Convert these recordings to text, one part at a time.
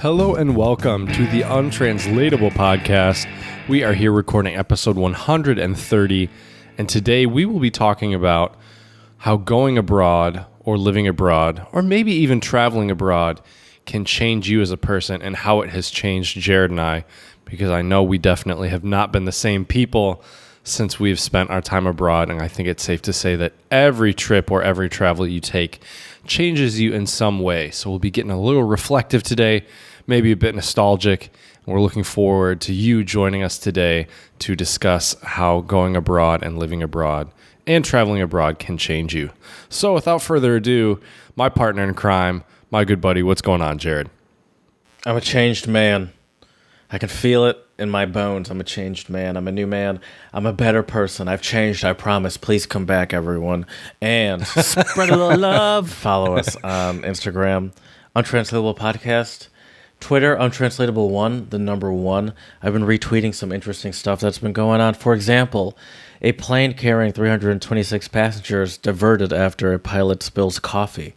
Hello and welcome to the Untranslatable Podcast. We are here recording episode 130, and today we will be talking about how going abroad or living abroad, or maybe even traveling abroad, can change you as a person and how it has changed Jared and I, because I know we definitely have not been the same people since we've spent our time abroad, and I think it's safe to say that every trip or every travel you take changes you in some way. So we'll be getting a little reflective today, maybe a bit nostalgic, and we're looking forward to you joining us today to discuss how going abroad and living abroad and traveling abroad can change you. So without further ado, my partner in crime, my good buddy, what's going on, Jared? I'm a changed man. I can feel it in my bones. I'm a changed man. I'm a new man. I'm a better person. I've changed, I promise. Please come back, everyone. And spread a little love. Follow us on Instagram, Untranslatable Podcast. Twitter, Untranslatable1, the number 1. I've been retweeting some interesting stuff that's been going on. For example, a plane carrying 326 passengers diverted after a pilot spills coffee.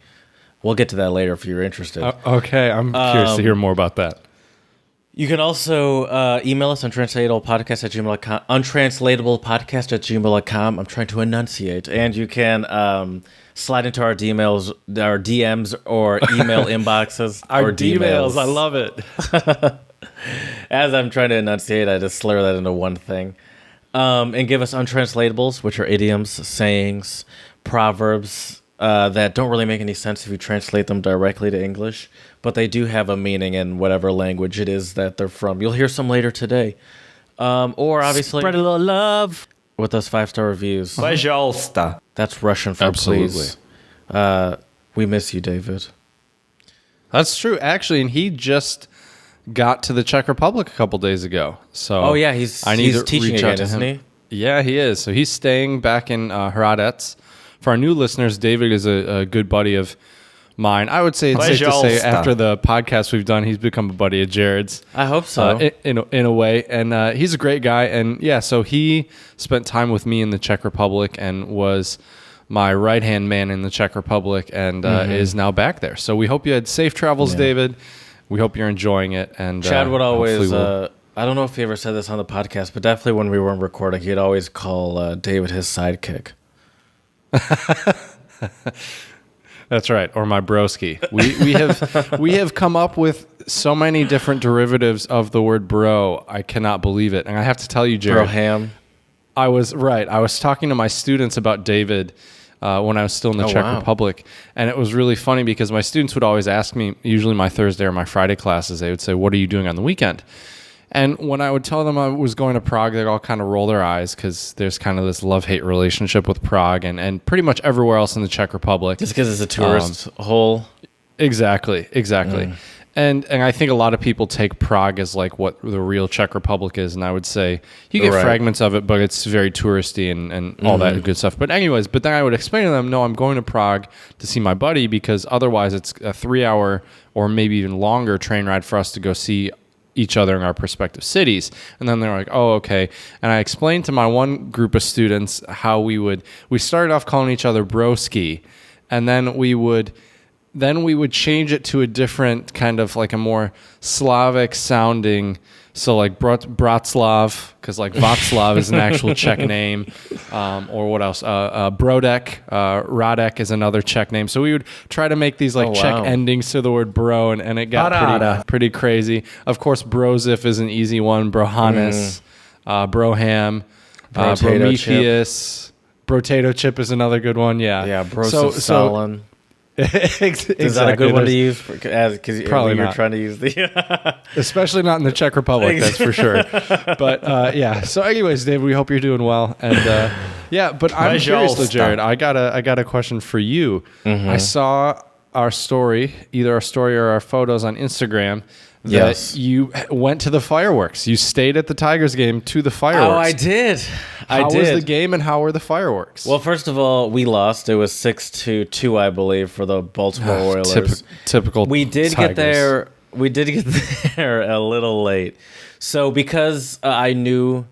We'll get to that later if you're interested. Okay, I'm curious to hear more about that. You can also email us untranslatablepodcast@gmail.com. Untranslatablepodcast@gmail.com. I'm trying to enunciate. And you can slide into our DMs or email inboxes. Our DMails, I love it. As I'm trying to enunciate, I just slur that into one thing. And give us untranslatables, which are idioms, sayings, proverbs that don't really make any sense if you translate them directly to English, but they do have a meaning in whatever language it is that they're from. You'll hear some later today. Or obviously, spread a little love with those 5-star reviews. Пожалуйста. That's Russian for Absolutely. please. We miss you, David. That's true, actually, and he just got to the Czech Republic a couple days ago. So Oh yeah, he's teaching reach out again, to isn't him. he? Yeah, he is. So he's staying back in Hradec. For our new listeners, David is a good buddy of mine. I would say it's safe to say after the podcast we've done, he's become a buddy of Jared's. I hope so. In a way. And he's a great guy. And yeah, so he spent time with me in the Czech Republic and was my right-hand man in the Czech Republic and is now back there. So we hope you had safe travels, David. We hope you're enjoying it. And Chad would always, I don't know if he ever said this on the podcast, but definitely when we weren't recording, he'd always call David his sidekick. That's right, or my broski. We have come up with so many different derivatives of the word bro. I cannot believe it. And I have to tell you, Jared, Broham. I was talking to my students about David when I was still in the Czech Republic, and it was really funny because my students would always ask me, usually my Thursday or my Friday classes, they would say, "What are you doing on the weekend?" And when I would tell them I was going to Prague, they'd all kind of roll their eyes because there's kind of this love-hate relationship with Prague and pretty much everywhere else in the Czech Republic. Just because it's a tourist hole. Exactly. And I think a lot of people take Prague as like what the real Czech Republic is, and I would say you get fragments of it, but it's very touristy and all that good stuff. But anyways, then I would explain to them, no, I'm going to Prague to see my buddy because otherwise it's a 3-hour or maybe even longer train ride for us to go see each other in our respective cities. And then they're like, oh, okay. And I explained to my one group of students how we started off calling each other broski, and then we would change it to a different kind of like a more Slavic sounding, so like Bratslav, because like Václav is an actual Czech name, or what else? Brodek, Radek is another Czech name. So we would try to make these like Czech endings to the word bro, and it got pretty crazy. Of course, Brozif is an easy one. Brohannes, Broham, Prometheus, Brotato chip is another good one. Yeah, yeah, Brosif exactly. Is that a good one to use? Because probably you're not. trying to use the... Especially not in the Czech Republic, that's for sure. But yeah, so anyways, Dave, we hope you're doing well. And yeah, but I'm curious though, Jared, I got a question for you. I saw our story, either our story or our photos on Instagram, that you went to the fireworks. You stayed at the Tigers game to the fireworks. Oh, I did. How was the game and how were the fireworks? Well, first of all, we lost. It was 6-2, I believe, for the Baltimore Oilers. Typical. We did Tigers. get there. We did get there a little late. So because I knew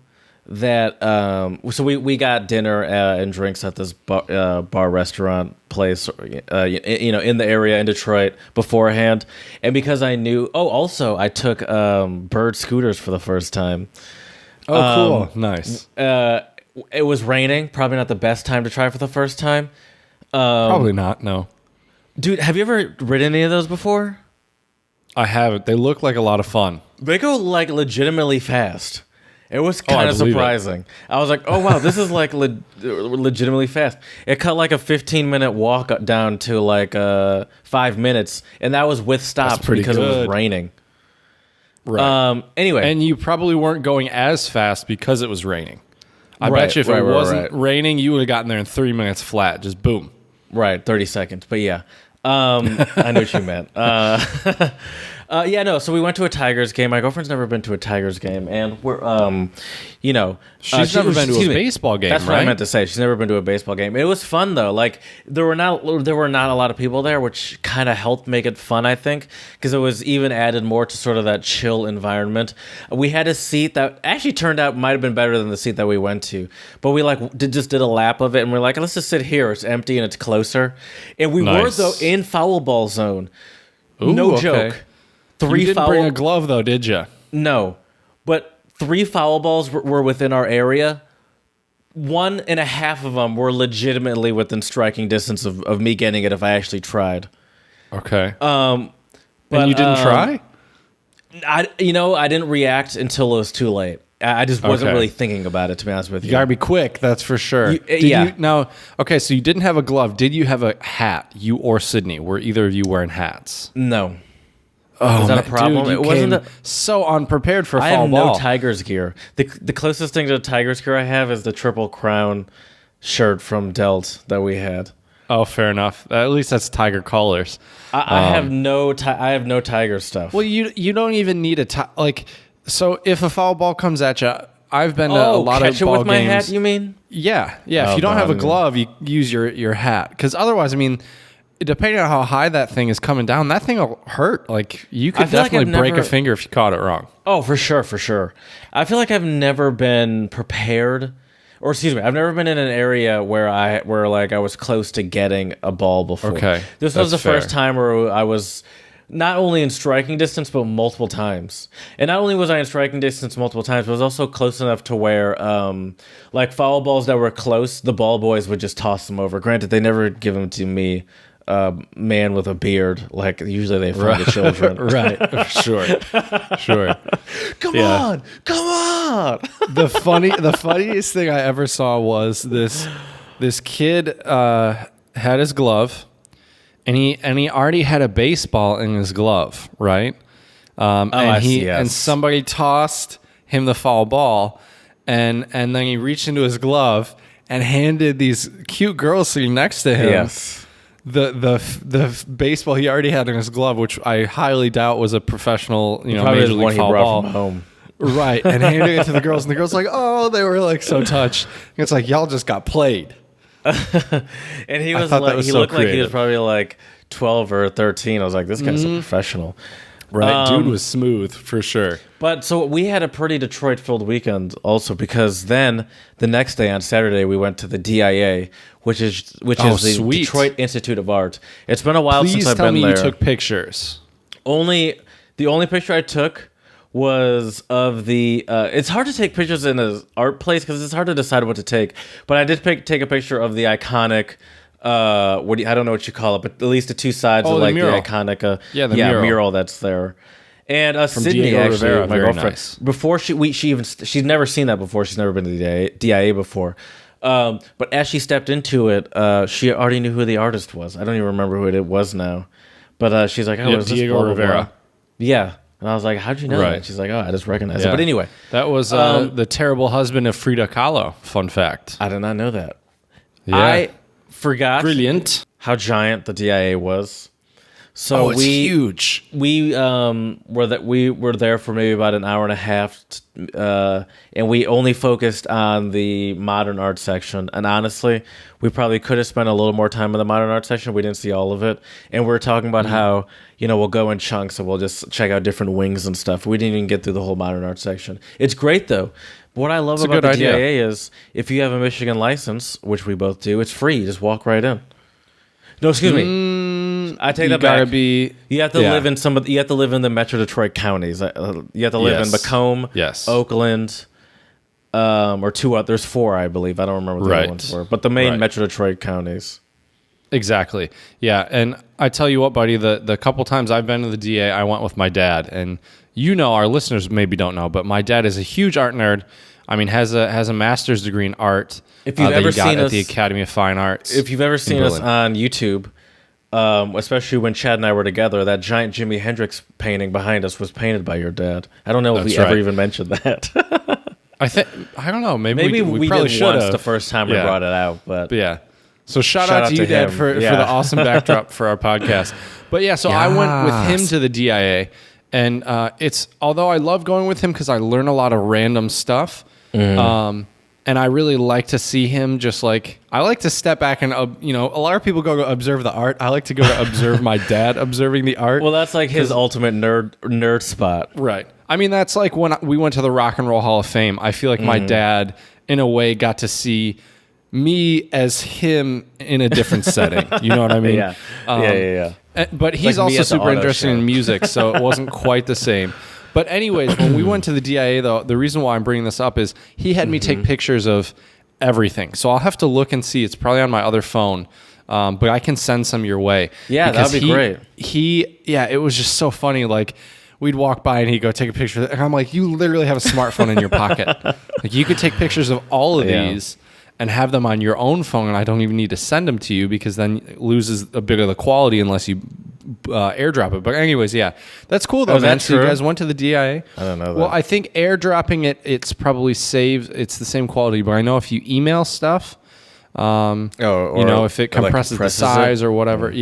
that so we got dinner and drinks at this bar restaurant place, in the area in Detroit beforehand, and because I knew. Oh, also I took Bird scooters for the first time. Oh, cool, nice. It was raining, probably not the best time to try for the first time. Probably not. No, dude, have you ever ridden any of those before? I haven't. They look like a lot of fun. They go like legitimately fast. It was kind of surprising. I was like, oh, wow, this is like legitimately fast. It cut like a 15-minute walk down to like 5 minutes, and that was with stops because it was raining. Right. Anyway. And you probably weren't going as fast because it was raining. I bet you if it wasn't raining, you would have gotten there in 3 minutes flat. Just boom. Right, 30 seconds. But yeah, I knew what you meant. So we went to a Tigers game. My girlfriend's never been to a Tigers game, and we're, she's never been to a baseball game. That's what I meant to say. She's never been to a baseball game. It was fun though. Like there were not a lot of people there, which kind of helped make it fun, I think, because it was even added more to sort of that chill environment. We had a seat that actually turned out might have been better than the seat that we went to, but we just did a lap of it, and we're like, let's just sit here. It's empty and it's closer, and we were though in foul ball zone. Ooh, no joke. You didn't bring a glove, though, did you? No. But 3 foul balls were within our area. 1.5 of them were legitimately within striking distance of me getting it if I actually tried. Okay. But and you didn't try? I didn't react until it was too late. I just wasn't really thinking about it, to be honest with you. You gotta be quick, that's for sure. So you didn't have a glove. Did you have a hat, you or Sydney? Were either of you wearing hats? No. Oh, is that a problem? Dude, it wasn't so unprepared for fall ball. I have no Tigers gear. The closest thing to Tigers gear I have is the Triple Crown shirt from Delt that we had. Oh, fair enough. At least that's Tiger colors. I have no Tiger stuff. Well, you don't even need so if a foul ball comes at you, I've been to a lot of ball games. Catch it with my hat, you mean? Yeah. If you don't have a glove, you use your hat, because otherwise, I mean, depending on how high that thing is coming down, that thing will hurt. Like you could definitely break a finger if you caught it wrong. Oh, for sure. I feel like I've never been prepared, or excuse me, I've never been in an area where I was close to getting a ball before. Okay, this was the first time where I was not only in striking distance, but multiple times. And not only was I in striking distance multiple times, but I was also close enough to where, like foul balls that were close, the ball boys would just toss them over. Granted, they never give them to me. Man with a beard, like usually they find the children. Right. Sure. Come on. The funniest thing I ever saw was this kid had his glove, and he already had a baseball in his glove, right? And somebody tossed him the foul ball, and then he reached into his glove and handed these cute girls sitting next to him the baseball he already had in his glove, which I highly doubt was a professional, major league foul ball. From home. Right, and handing it to the girls, and the girls like, oh, they were like so touched. It's like, y'all just got played. And he was like, he looked like he was probably like 12 or 13. I was like, this guy's a professional. Right, dude was smooth for sure. But so we had a pretty Detroit-filled weekend also, because then the next day on Saturday we went to the DIA, which is the Detroit Institute of Art. It's been a while since I've been there. Please tell me you took pictures. The only picture I took was of the. It's hard to take pictures in an art place because it's hard to decide what to take. But I did take a picture of the iconic. I don't know what you call it, but at least the two sides of like the iconic mural that's there. And from Sydney, Diego actually, Rivera, my girlfriend, nice. Before she's never seen that before. She's never been to the DIA before. But as she stepped into it, she already knew who the artist was. I don't even remember who it was now. But she's like, "Oh, Diego Rivera." Yeah, and I was like, "How'd you know that?" She's like, "Oh, I just recognize it." But anyway, that was the terrible husband of Frida Kahlo. Fun fact. I did not know that. Yeah. I forgot brilliant how giant the DIA was. So it's huge. We were there for maybe about an hour and a half, and we only focused on the modern art section. And honestly, we probably could have spent a little more time in the modern art section. We didn't see all of it, and we were talking about how we'll go in chunks and we'll just check out different wings and stuff. We didn't even get through the whole modern art section. It's great though. But what I love about the DIA is if you have a Michigan license, which we both do, it's free. You just walk right in. No, excuse me. I take that back. You have to live in You have to live in the Metro Detroit counties. You have to live in Macomb, Oakland, or two others. There's 4, I believe. I don't remember what the other ones were, but the main Metro Detroit counties. Exactly. Yeah, and I tell you what, buddy. The couple times I've been to the DA, I went with my dad, and our listeners maybe don't know, but my dad is a huge art nerd. I mean, has a master's degree in art. If you've ever seen us at the Academy of Fine Arts, if you've ever seen us on YouTube, especially when Chad and I were together, that giant Jimi Hendrix painting behind us was painted by your dad. I don't know if we ever even mentioned that. I don't know. Maybe we probably did should once have the first time we brought it out, but yeah. So shout out to you, Dad, for the awesome backdrop for our podcast. But yeah, so I went with him to the DIA, and it's although I love going with him because I learn a lot of random stuff. And I really like to see him I like to step back and, a lot of people go to observe the art. I like to go to observe my dad observing the art. Well, that's like his ultimate nerd spot. Right. I mean, that's like when we went to the Rock and Roll Hall of Fame. I feel like my dad, in a way, got to see me as him in a different setting. You know what I mean? Yeah. But he's also super interested in music, so it wasn't quite the same. But anyways, when we went to the DIA, though, the reason why I'm bringing this up is he had me take pictures of everything. So I'll have to look and see. It's probably on my other phone, but I can send some your way. Yeah, that'd be great. It was just so funny. Like, we'd walk by and he'd go take a picture. And I'm like, you literally have a smartphone in your pocket. Like, you could take pictures of all of these and have them on your own phone, and I don't even need to send them to you because then it loses a bit of the quality unless you airdrop it. But anyways, yeah, that's cool though, man. So you guys went to the DIA? I don't know that. Well, I think airdropping it's probably saved. It's the same quality, but I know if you email stuff, if it compresses the size or whatever,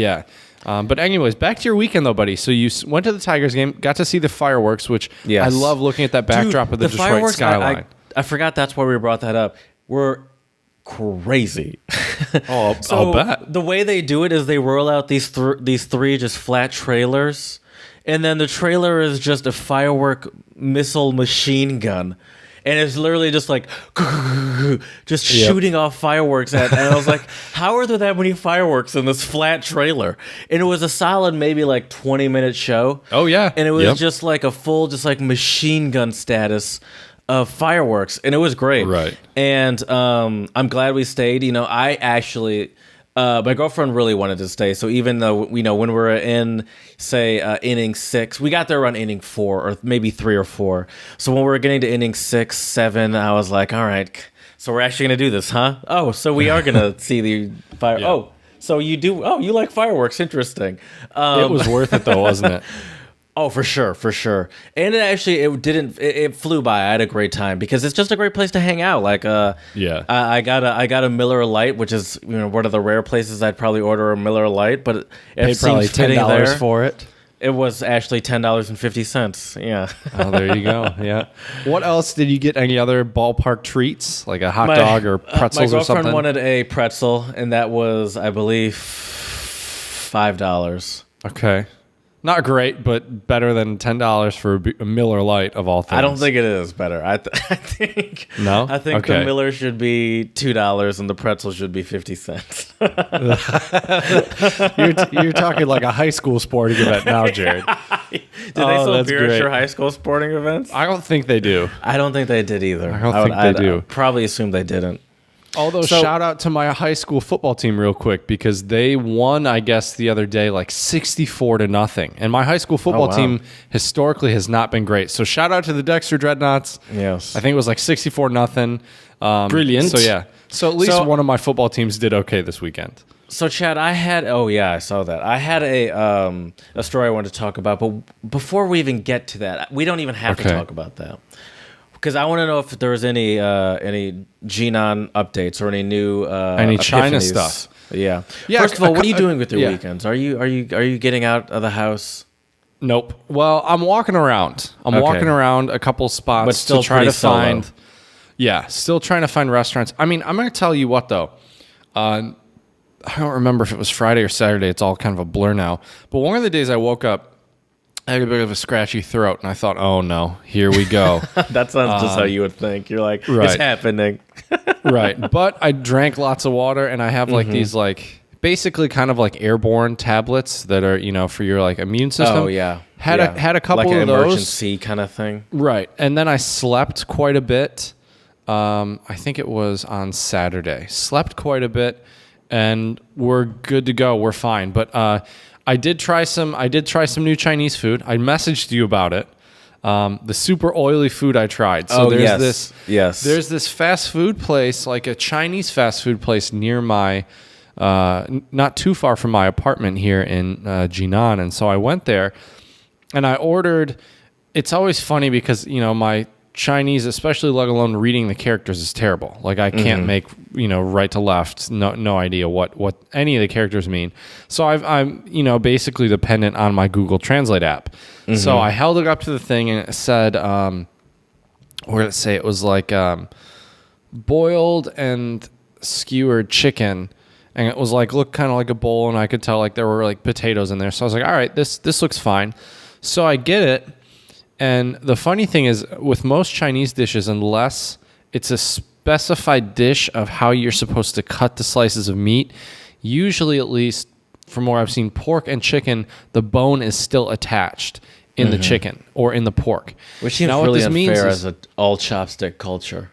but anyways, back to your weekend though, buddy. So you went to the Tigers game, got to see the fireworks, which I love looking at that backdrop of the Detroit skyline. I forgot that's why we brought that up. We're crazy. Oh, so I'll bet. The way they do it is they roll out these 3 just flat trailers, and then the trailer is just a firework missile machine gun, and it's literally just like just shooting off fireworks and I was like, how are there that many fireworks in this flat trailer? And it was a solid maybe 20-minute show. Oh yeah. And it was just like a full machine gun status of fireworks, and it was great. Right. And I'm glad we stayed. I actually, my girlfriend really wanted to stay. So even though, when we were in, say, inning 6, we got there around inning 4 or maybe 3 or 4. So when we were getting to inning 6, 7, I was like, all right, so we're actually going to do this, huh? Oh, so we are going to see the fire. Yeah. Oh, so you do. Oh, you like fireworks. Interesting. It was worth it though, wasn't it? Oh, for sure. And it flew by. I had a great time because it's just a great place to hang out. Like, I got a Miller Lite, which is one of the rare places I'd probably order a Miller Lite, but it probably $10 for it. It was actually $10.50. Yeah. Oh, there you go. Yeah. What else did you get? Any other ballpark treats, like a hot dog or pretzels or something? My girlfriend wanted a pretzel, and that was, I believe, $5. Okay. Not great, but better than $10 for a Miller Lite of all things. I don't think it is better. I think no. I think the Miller should be $2 and the pretzel should be 50 cents. You're talking like a high school sporting event now, Jared. Do they still beer at your high school sporting events? I don't think they do. I don't think they did either. I don't think they do. I'd probably assume they didn't. Although, shout out to my high school football team real quick because they won, I guess, the other day 64-0. And my high school football team historically has not been great. So shout out to the Dexter Dreadnoughts. Yes. I think it was 64-0 Brilliant. So yeah. So at least one of my football teams did okay this weekend. So Chad, I saw that. I had a story I wanted to talk about, but before we even get to that, we don't even have to talk about that. Because I want to know if there was any Genon updates or any new any China stuff. Yeah. Yeah, First of all, what are you doing with your yeah. weekends? Are you getting out of the house? Nope. Well, I'm walking around. I'm walking around a couple spots But still to try to pretty solo. find. Yeah, still trying to find restaurants. I mean, I'm going to tell you what though. I don't remember if it was Friday or Saturday. It's all kind of a blur now. But one of the days I woke up, I had a bit of a scratchy throat, and I thought, "Oh no, here we go." That sounds just how you would think. You're like, right. it's happening. Right. But I drank lots of water, and I have like these like basically kind of like airborne tablets that are for your like immune system. Oh yeah. Had a couple like of an those. emergency kind of thing. Right. And then I slept quite a bit. I think it was on Saturday. Slept quite a bit, and we're good to go. We're fine. But I did try some new Chinese food. I messaged you about it. The super oily food I tried. So there's this fast food place, like a Chinese fast food place near my not too far from my apartment here in Jinan. And so I went there and I ordered. It's always funny because my Chinese, especially let alone reading the characters, is terrible. Like I can't make right to left, no idea what any of the characters mean. So I'm basically dependent on my Google Translate app. So I held it up to the thing and it said, what did it say? It was like boiled and skewered chicken, and it was like looked kind of like a bowl, and I could tell like there were like potatoes in there. So I was like, all right, this looks fine. So I get it. And the funny thing is, with most Chinese dishes, unless it's a specified dish of how you're supposed to cut the slices of meat, usually, at least from where I've seen pork and chicken, the bone is still attached in the chicken or in the pork. Which seems really unfair as an all chopstick culture.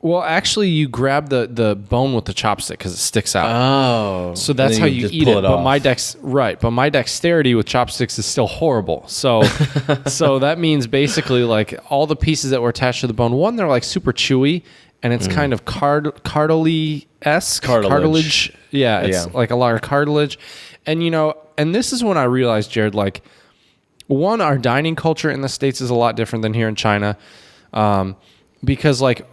Well, actually, you grab the bone with the chopstick because it sticks out. Oh, so that's how you eat it. But my dexterity with chopsticks is still horrible. So, so that means basically like all the pieces that were attached to the bone. One, they're like super chewy, and it's kind of cartilage-esque. Cartilage. Yeah, it's like a lot of cartilage, and and this is when I realized, Jared, like one, our dining culture in the States is a lot different than here in China. Because like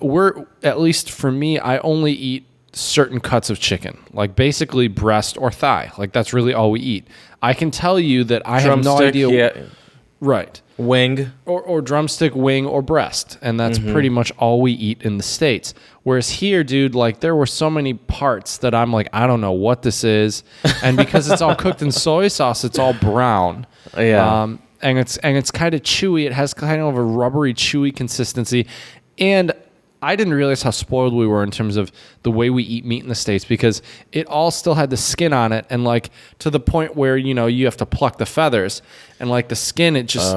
at least for me, I only eat certain cuts of chicken, like basically breast or thigh. Like that's really all we eat. I can tell you that I have no idea. Yeah. Right. Wing. Or drumstick, wing, or breast. And that's pretty much all we eat in the States. Whereas here, dude, like there were so many parts that I'm like, I don't know what this is. And because it's all cooked in soy sauce, it's all brown. Yeah. And it's kind of chewy. It has kind of a rubbery, chewy consistency. And I didn't realize how spoiled we were in terms of the way we eat meat in the States, because it all still had the skin on it, and like to the point where you have to pluck the feathers, and like the skin, it just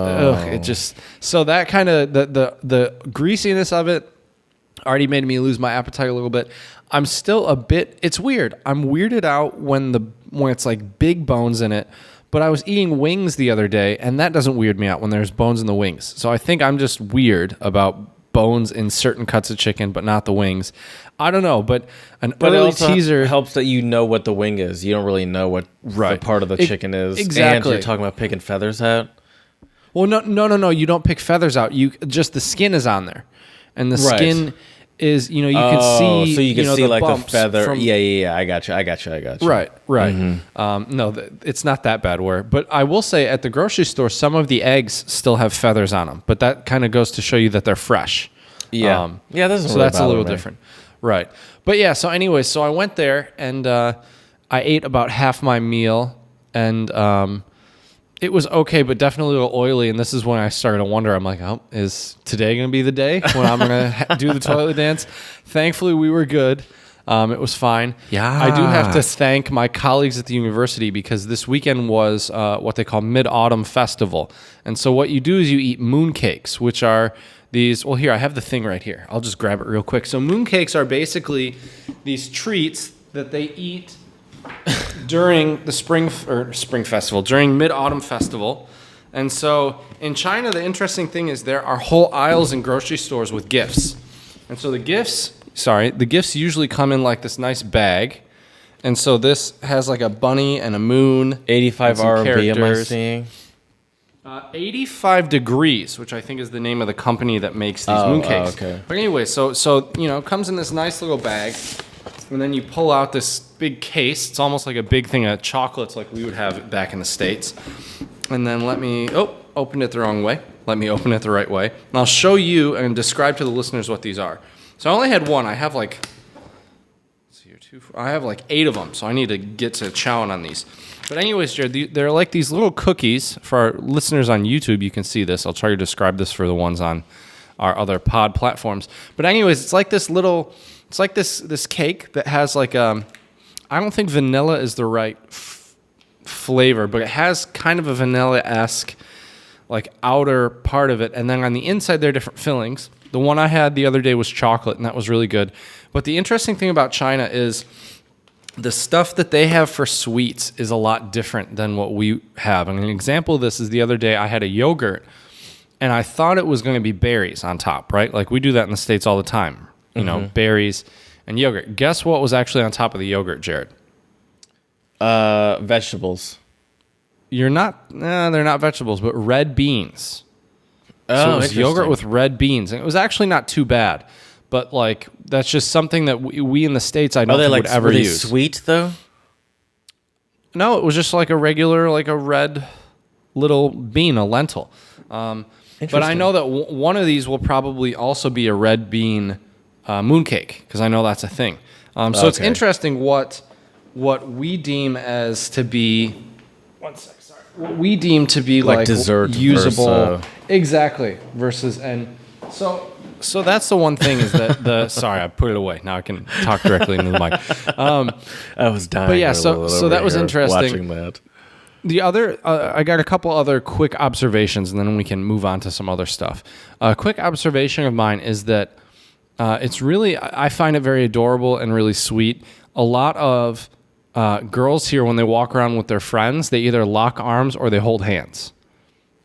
so that kind of the greasiness of it already made me lose my appetite a little bit. I'm still a bit. It's weird. I'm weirded out when it's like big bones in it. But I was eating wings the other day, and that doesn't weird me out when there's bones in the wings. So I think I'm just weird about bones in certain cuts of chicken, but not the wings. I don't know, but early teaser helps that you know what the wing is. You don't really know what the part of the chicken is. Exactly. And you're talking about picking feathers out. Well, no. You don't pick feathers out. You just the skin is on there, and the skin is you can see. So you can see like the feather. From, yeah. I got you. Right. No, it's not that bad. But I will say at the grocery store, some of the eggs still have feathers on them. But that kind of goes to show you that they're fresh. Yeah. So that's a little different. Right. But yeah. So anyway, so I went there and I ate about half my meal, and it was okay, but definitely a little oily. And this is when I started to wonder. I'm like, oh, is today going to be the day when I'm going to do the toilet dance? Thankfully, we were good. It was fine. Yeah. I do have to thank my colleagues at the university, because this weekend was what they call Mid-Autumn Festival. And so what you do is you eat mooncakes, which are these. Well, here, I have the thing right here. I'll just grab it real quick. So mooncakes are basically these treats that they eat during the spring festival, during Mid-Autumn Festival. And so in China, the interesting thing is there are whole aisles in grocery stores with gifts. And so the gifts usually come in like this nice bag. And so this has like a bunny and a moon. 85 RMB am I seeing? 85 Degrees, which I think is the name of the company that makes these mooncakes. Okay. But anyway, so it comes in this nice little bag. And then you pull out this big case. It's almost like a big thing of chocolates like we would have back in the States. And then opened it the wrong way. Let me open it the right way. And I'll show you and describe to the listeners what these are. So I only had one. I have like 8 of them. So I need to get to chowing on these. But anyways, Jared, they're like these little cookies. For our listeners on YouTube, you can see this. I'll try to describe this for the ones on our other pod platforms. But anyways, it's like this little... It's like this cake that has like I don't think vanilla is the right flavor, but it has kind of a vanilla-esque like outer part of it, and then on the inside there are different fillings. The one I had the other day was chocolate, and that was really good. But the interesting thing about China is the stuff that they have for sweets is a lot different than what we have. And an example of this is the other day I had a yogurt, and I thought it was going to be berries on top, right? Like we do that in the States all the time. You know, berries and yogurt. Guess what was actually on top of the yogurt, Jared? Vegetables. They're not vegetables, but red beans. So it was yogurt with red beans. And it was actually not too bad. But, like, that's just something that we in the States, I don't think would ever use. Are they sweet, though? No, it was just like a regular, like a red little bean, a lentil. But I know that one of these will probably also be a red bean mooncake, because I know that's a thing. So it's interesting what we deem as to be... One sec, sorry. What we deem to be like dessert usable... versus, exactly. Versus... And so that's the one thing is that the... Sorry, I put it away. Now I can talk directly into the mic. I was dying. But yeah, so that was interesting. Watching that. The other, I got a couple other quick observations, and then we can move on to some other stuff. A quick observation of mine is that it's really, I find it very adorable and really sweet. A lot of girls here, when they walk around with their friends, they either lock arms or they hold hands.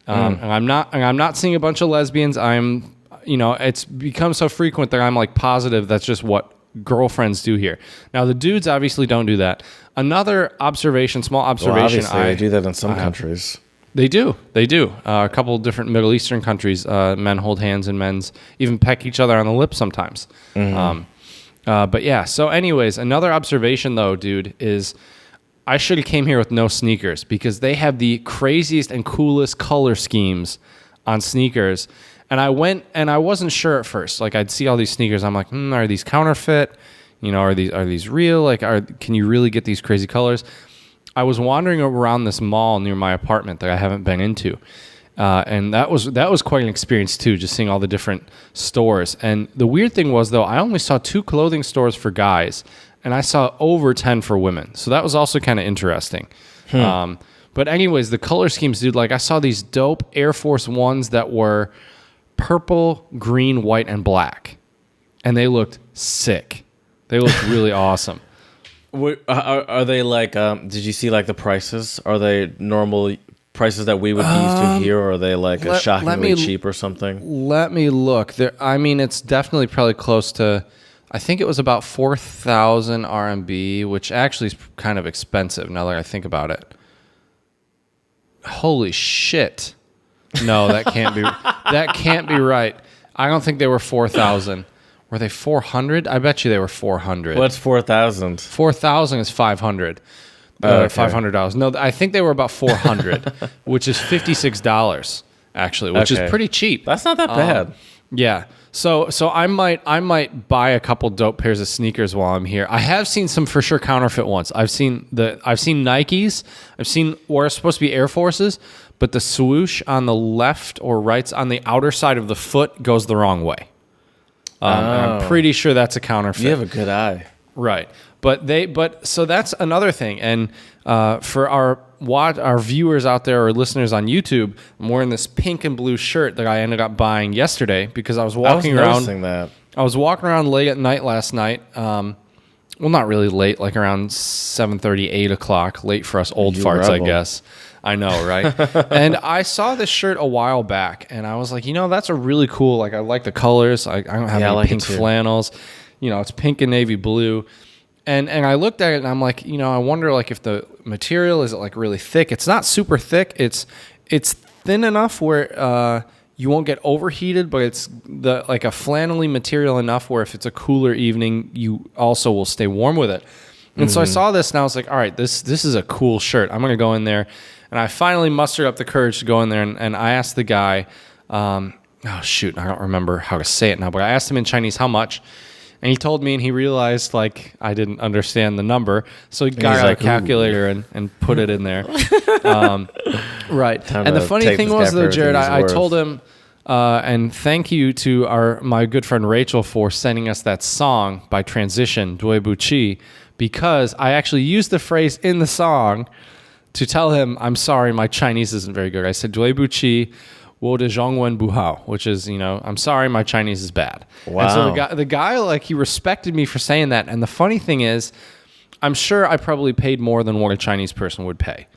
And I'm not seeing a bunch of lesbians. It's become so frequent that I'm like positive that's just what girlfriends do here. Now the dudes obviously don't do that. Another small observation. Well, they do that in some countries. They do. A couple of different Middle Eastern countries, men hold hands and men's even peck each other on the lips sometimes. But yeah, so anyways, another observation though, dude, is I should have came here with no sneakers because they have the craziest and coolest color schemes on sneakers. And I went and I wasn't sure at first. Like I'd see all these sneakers. I'm like, are these counterfeit? You know, are these real? Like, can you really get these crazy colors? I was wandering around this mall near my apartment that I haven't been into. And that was quite an experience too, just seeing all the different stores. And the weird thing was though, I only saw 2 clothing stores for guys and I saw over 10 for women. So that was also kind of interesting. But anyways, the color schemes, dude, like I saw these dope Air Force Ones that were purple, green, white, and black. And they looked sick. They looked really awesome. Are they like, did you see like the prices? Are they normal prices that we would be used to here, or are they like shockingly cheap or something? Let me look. It's definitely probably close to, I think it was about 4,000 RMB, which actually is kind of expensive now that I think about it. Holy shit. No, that can't be right. I don't think they were 4,000. Were they 400? I bet you they were 400. What's 4,000? 4,000 is 500. $500. No, I think they were about 400, which is $56 actually, which is pretty cheap. That's not that bad. Yeah. So I might buy a couple dope pairs of sneakers while I'm here. I have seen some for sure counterfeit ones. I've seen Nikes. I've seen where it's supposed to be Air Forces, but the swoosh on the left or right on the outer side of the foot goes the wrong way. I'm pretty sure that's a counterfeit. You have a good eye. Right. But so that's another thing. And for our viewers out there or listeners on YouTube, I'm wearing this pink and blue shirt that I ended up buying yesterday because I was walking around. I was walking around late at night last night. Well, not really late, like around 7:30, 8 o'clock. Late for us old farts, I guess. I know, right? And I saw this shirt a while back, and I was like, that's a really cool. Like, I like the colors. I don't have any pink flannels. It's pink and navy blue. And I looked at it, and I'm like, I wonder like if the material is it like really thick. It's not super thick. It's thin enough where you won't get overheated, but it's like a flannelly material enough where if it's a cooler evening, you also will stay warm with it. And so I saw this and I was like, all right, this is a cool shirt. I'm going to go in there. And I finally mustered up the courage to go in there, and I asked the guy, I don't remember how to say it now, but I asked him in Chinese how much. And he told me, and he realized like I didn't understand the number, so he got out a calculator and put it in there. Right. And the funny thing was though, Jared, I told him, and thank you to my good friend Rachel for sending us that song by Transition, Dui Bu Chi, because I actually used the phrase in the song to tell him, I'm sorry, my Chinese isn't very good. I said, Dui Bu Chi, wo de zhongwen bu hao, which is, I'm sorry, my Chinese is bad. Wow. And so the guy, like, he respected me for saying that. And the funny thing is, I'm sure I probably paid more than what a Chinese person would pay,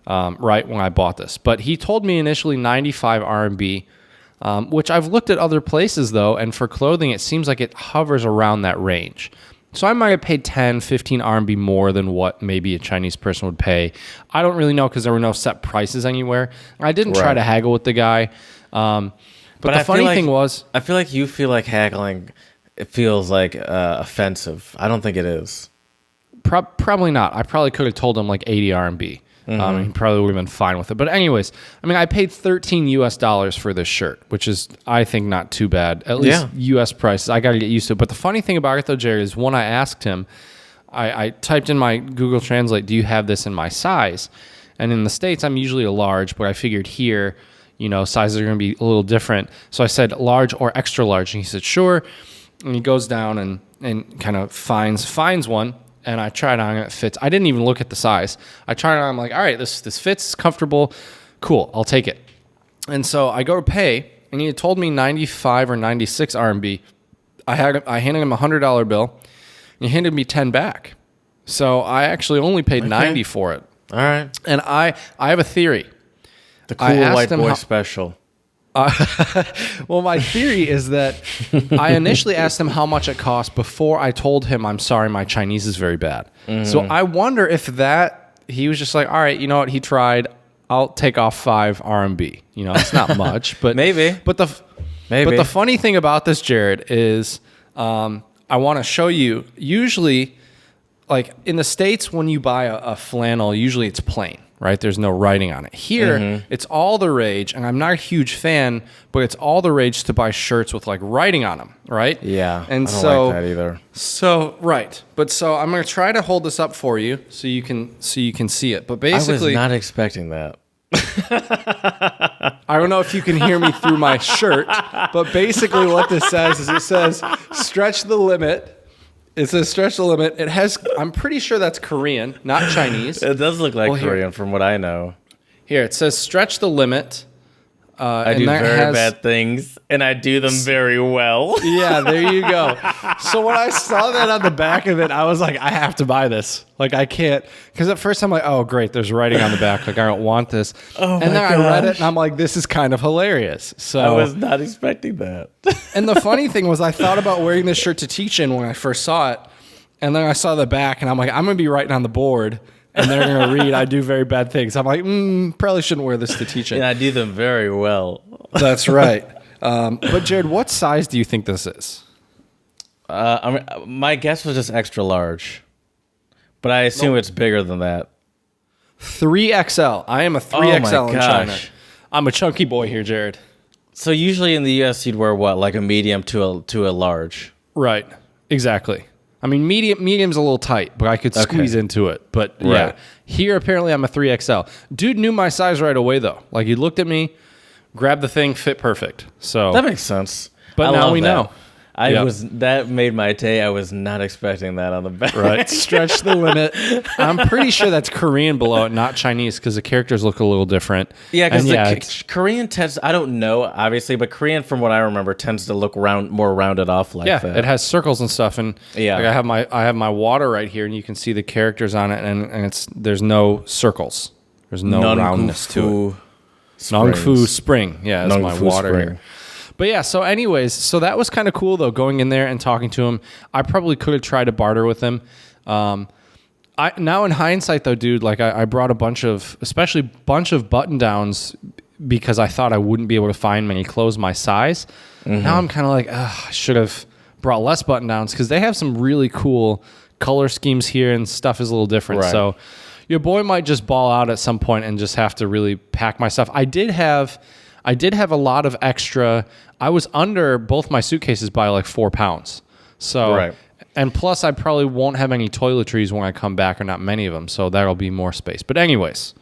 right, when I bought this. But he told me initially 95 RMB, which I've looked at other places, though, and for clothing, it seems like it hovers around that range. So I might have paid 10, 15 RMB more than what maybe a Chinese person would pay. I don't really know because there were no set prices anywhere. I didn't try to haggle with the guy. But the funny thing was... I feel like you feel like haggling, it feels like offensive. I don't think it is. Probably not. I probably could have told him like 80 RMB. He probably would have been fine with it. But anyways, I mean, I paid $13 US for this shirt, which is, I think, not too bad. At least US prices. I got to get used to it. But the funny thing about it, though, Jerry, is when I asked him, I typed in my Google Translate, do you have this in my size? And in the States, I'm usually a large, but I figured here, sizes are going to be a little different. So I said large or extra large. And he said, sure. And he goes down and kind of finds one. And I tried on, it fits. I didn't even look at the size. I tried it on, I'm like, all right, this fits, comfortable, cool, I'll take it. And so I go to pay, and he had told me 95 or 96 RMB. I handed him a $100 bill, and he handed me 10 back. So I actually only paid 90 for it. All right. And I have a theory. The cool white boy special. Well, my theory is that I initially asked him how much it cost before I told him, I'm sorry, my Chinese is very bad. So I wonder if he was just like, all right, you know what, he tried, I'll take off 5 RMB. It's not much, but maybe. But the funny thing about this, Jared, is I want to show you, usually, like in the States, when you buy a flannel, usually it's plain. Right? There's no writing on it. Here, it's all the rage, and I'm not a huge fan, but it's all the rage to buy shirts with like writing on them, right? Yeah, and I don't like that either. So right, but so I'm gonna try to hold this up for you so you can see it. But basically, I was not expecting that. I don't know if you can hear me through my shirt, but basically what this says is it says stretch the limit. It says stretch the limit. It has, I'm pretty sure that's Korean, not Chinese. It does look like Korean from what I know. Here, it says stretch the limit. I do very bad things, and I do them very well. Yeah, there you go. So when I saw that on the back of it, I was like, I have to buy this. Like, I can't. Because at first I'm like, oh, great, there's writing on the back. Like, I don't want this. And then I read it, and I'm like, this is kind of hilarious. So I was not expecting that. And the funny thing was I thought about wearing this shirt to teach in when I first saw it. And then I saw the back, and I'm like, I'm going to be writing on the board. And they're going to read, I do very bad things. I'm like, probably shouldn't wear this to teach it. And I do them very well. That's right. But Jared, what size do you think this is? My guess was just extra large. But I assume it's bigger than that. 3XL. I am a 3XL in China. I'm a chunky boy here, Jared. So usually in the U.S. you'd wear what? Like a medium to a large? Right. Exactly. I mean, medium's a little tight, but I could squeeze into it. But yeah, here apparently I'm a 3XL. Dude knew my size right away, though. Like, he looked at me, grabbed the thing, fit perfect. So that makes sense. But now we know. That made my day. I was not expecting that on the back. Right. Stretch the limit. I'm pretty sure that's Korean below it, not Chinese, because the characters look a little different. Yeah, because Korean tends, I don't know, obviously, but Korean, from what I remember, tends to look more rounded off like that. Yeah, it has circles and stuff. And like I have my water right here, and you can see the characters on it, and there's no circles. There's no roundness to it. Nongfu Spring. Yeah, that's my water here. But yeah, so anyways, so that was kind of cool, though, going in there and talking to him. I probably could have tried to barter with him. Now in hindsight, though, dude, like I brought especially a bunch of button-downs because I thought I wouldn't be able to find many clothes my size. Now I'm kind of like, I should have brought less button downs, because they have some really cool color schemes here and stuff is a little different. Right. So your boy might just ball out at some point and just have to really pack my stuff. I did have a lot of extra. I was under both my suitcases by like 4 pounds. So, Right. And plus I probably won't have any toiletries when I come back, or not many of them. So that'll be more space. But anyways.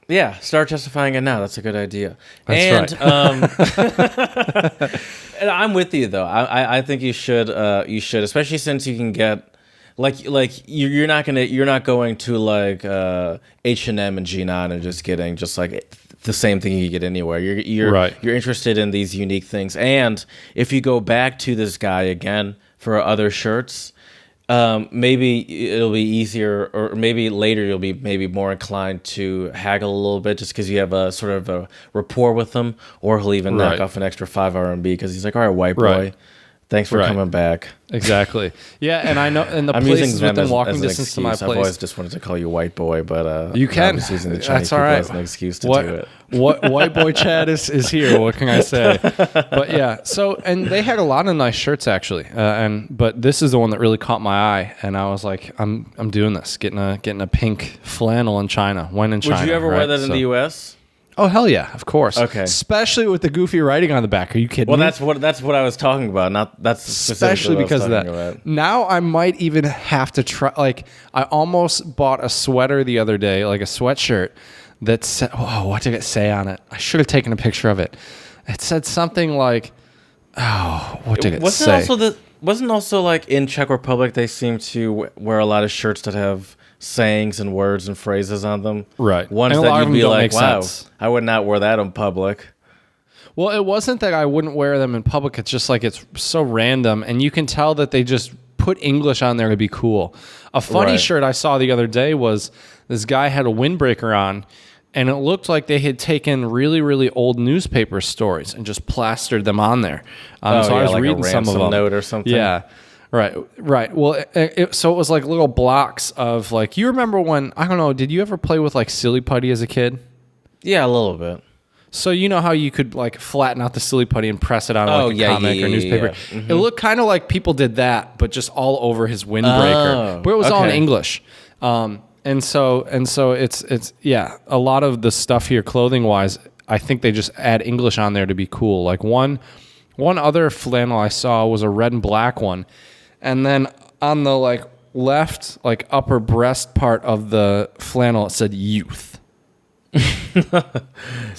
Yeah, start justifying it now. That's a good idea. That's right. And I'm with you though. I think you should, especially since you can get like you're not going to like H&M and G9 and just getting just like the same thing you get anywhere. You're interested in these unique things. And if you go back to this guy again for other shirts, maybe it'll be easier, or maybe later you'll be maybe more inclined to haggle a little bit just because you have a sort of a rapport with him, or he'll even knock off an extra 5 RMB because he's like, all right, white boy, thanks for coming back. Exactly. Yeah, and I know, and the places within walking distance to my place. I've always just wanted to call you white boy, but you can. I'm just using the Chinese That's all right. as an excuse to do it. White boy Chad is here. What can I say? But yeah, so, and they had a lot of nice shirts actually, but this is the one that really caught my eye, and I was like, I'm doing this, getting a pink flannel in China. When in China? Would you ever wear that in the U.S.? Oh hell yeah, of course. Okay. Especially with the goofy writing on the back. Are you kidding me? Well, that's what I was talking about. That's especially because of that. About. Now I might even have to try. Like, I almost bought a sweater the other day, like a sweatshirt that said, "Oh, what did it say on it?" I should have taken a picture of it. It said something like, "Oh, what did it say?" Wasn't also like in Czech Republic they seem to wear a lot of shirts that have sayings and words and phrases on them. Right. Ones and that you'd be like, wow, sense. I would not wear that in public. Well, it wasn't that I wouldn't wear them in public. It's just like it's so random. And you can tell that they just put English on there to be cool. A funny shirt I saw the other day was this guy had a windbreaker on, and it looked like they had taken really, really old newspaper stories and just plastered them on there. So I was like reading a some of them. Note or something. Yeah. Right. Well, so it was like little blocks of like, you remember when, I don't know, did you ever play with like Silly Putty as a kid? Yeah, a little bit. So you know how you could like flatten out the Silly Putty and press it on like a comic or newspaper? Yeah. Mm-hmm. It looked kind of like people did that, but just all over his windbreaker. But it was all in English. And so it's a lot of the stuff here clothing wise, I think they just add English on there to be cool. Like one other flannel I saw was a red and black one. And then on the like left, like upper breast part of the flannel, it said youth. That's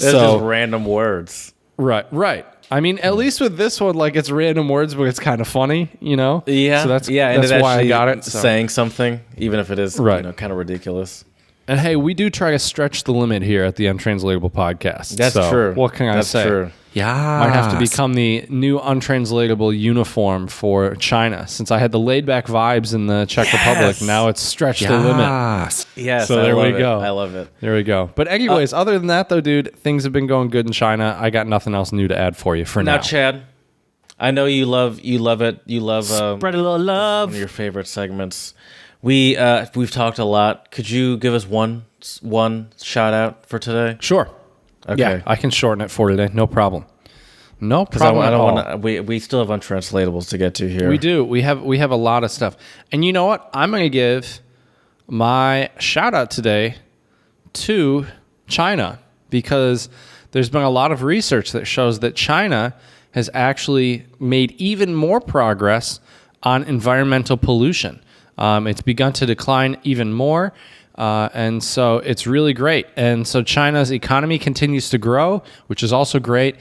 just random words. Right. I mean, at least with this one, like it's random words, but it's kind of funny, you know? Yeah. So that's and why I got it. Saying something, even if it is kind of ridiculous. And hey, we do try to stretch the limit here at the Untranslatable Podcast. That's true. What can I say? That's true. Yeah. Might have to become the new untranslatable uniform for China. Since I had the laid back vibes in the Czech Republic, now it's stretched the limit. Yes. So there we go. I love it. There we go. But anyways, other than that though, dude, things have been going good in China. I got nothing else new to add for you for now. Now, Chad, I know you love it. You love spread a little love. One of your favorite segments. We've talked a lot. Could you give us one shout out for today? Sure. Okay. Yeah, I can shorten it for today. No problem. No Because problem I at don't all. want to. We still have untranslatables to get to here. We do. We have a lot of stuff. And you know what? I'm going to give my shout out today to China, because there's been a lot of research that shows that China has actually made even more progress on environmental pollution. It's begun to decline even more. And so it's really great. And so China's economy continues to grow, which is also great.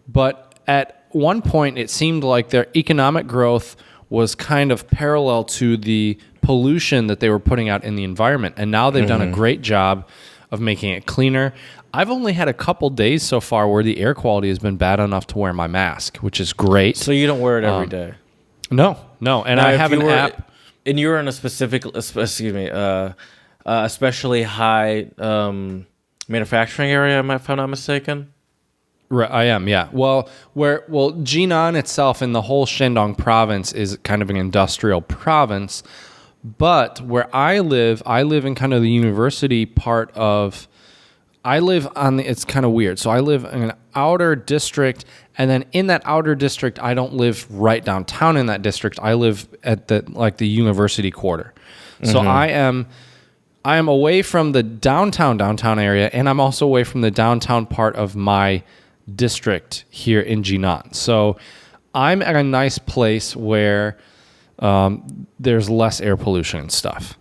But at one point, it seemed like their economic growth was kind of parallel to the pollution that they were putting out in the environment. And now they've done a great job of making it cleaner. I've only had a couple days so far where the air quality has been bad enough to wear my mask, which is great. So you don't wear it every day? No. And now, I have an app. And you're in a especially high manufacturing area, if I'm not mistaken. Right, I am, yeah. Well, Jinan itself in the whole Shandong province is kind of an industrial province, but where I live in kind of the university part of I live on the, it's kind of weird. So I live in an outer district, and then in that outer district, I don't live right downtown in that district. I live at the university quarter. So I am away from the downtown area, and I'm also away from the downtown part of my district here in Jinan. So I'm at a nice place where there's less air pollution and stuff.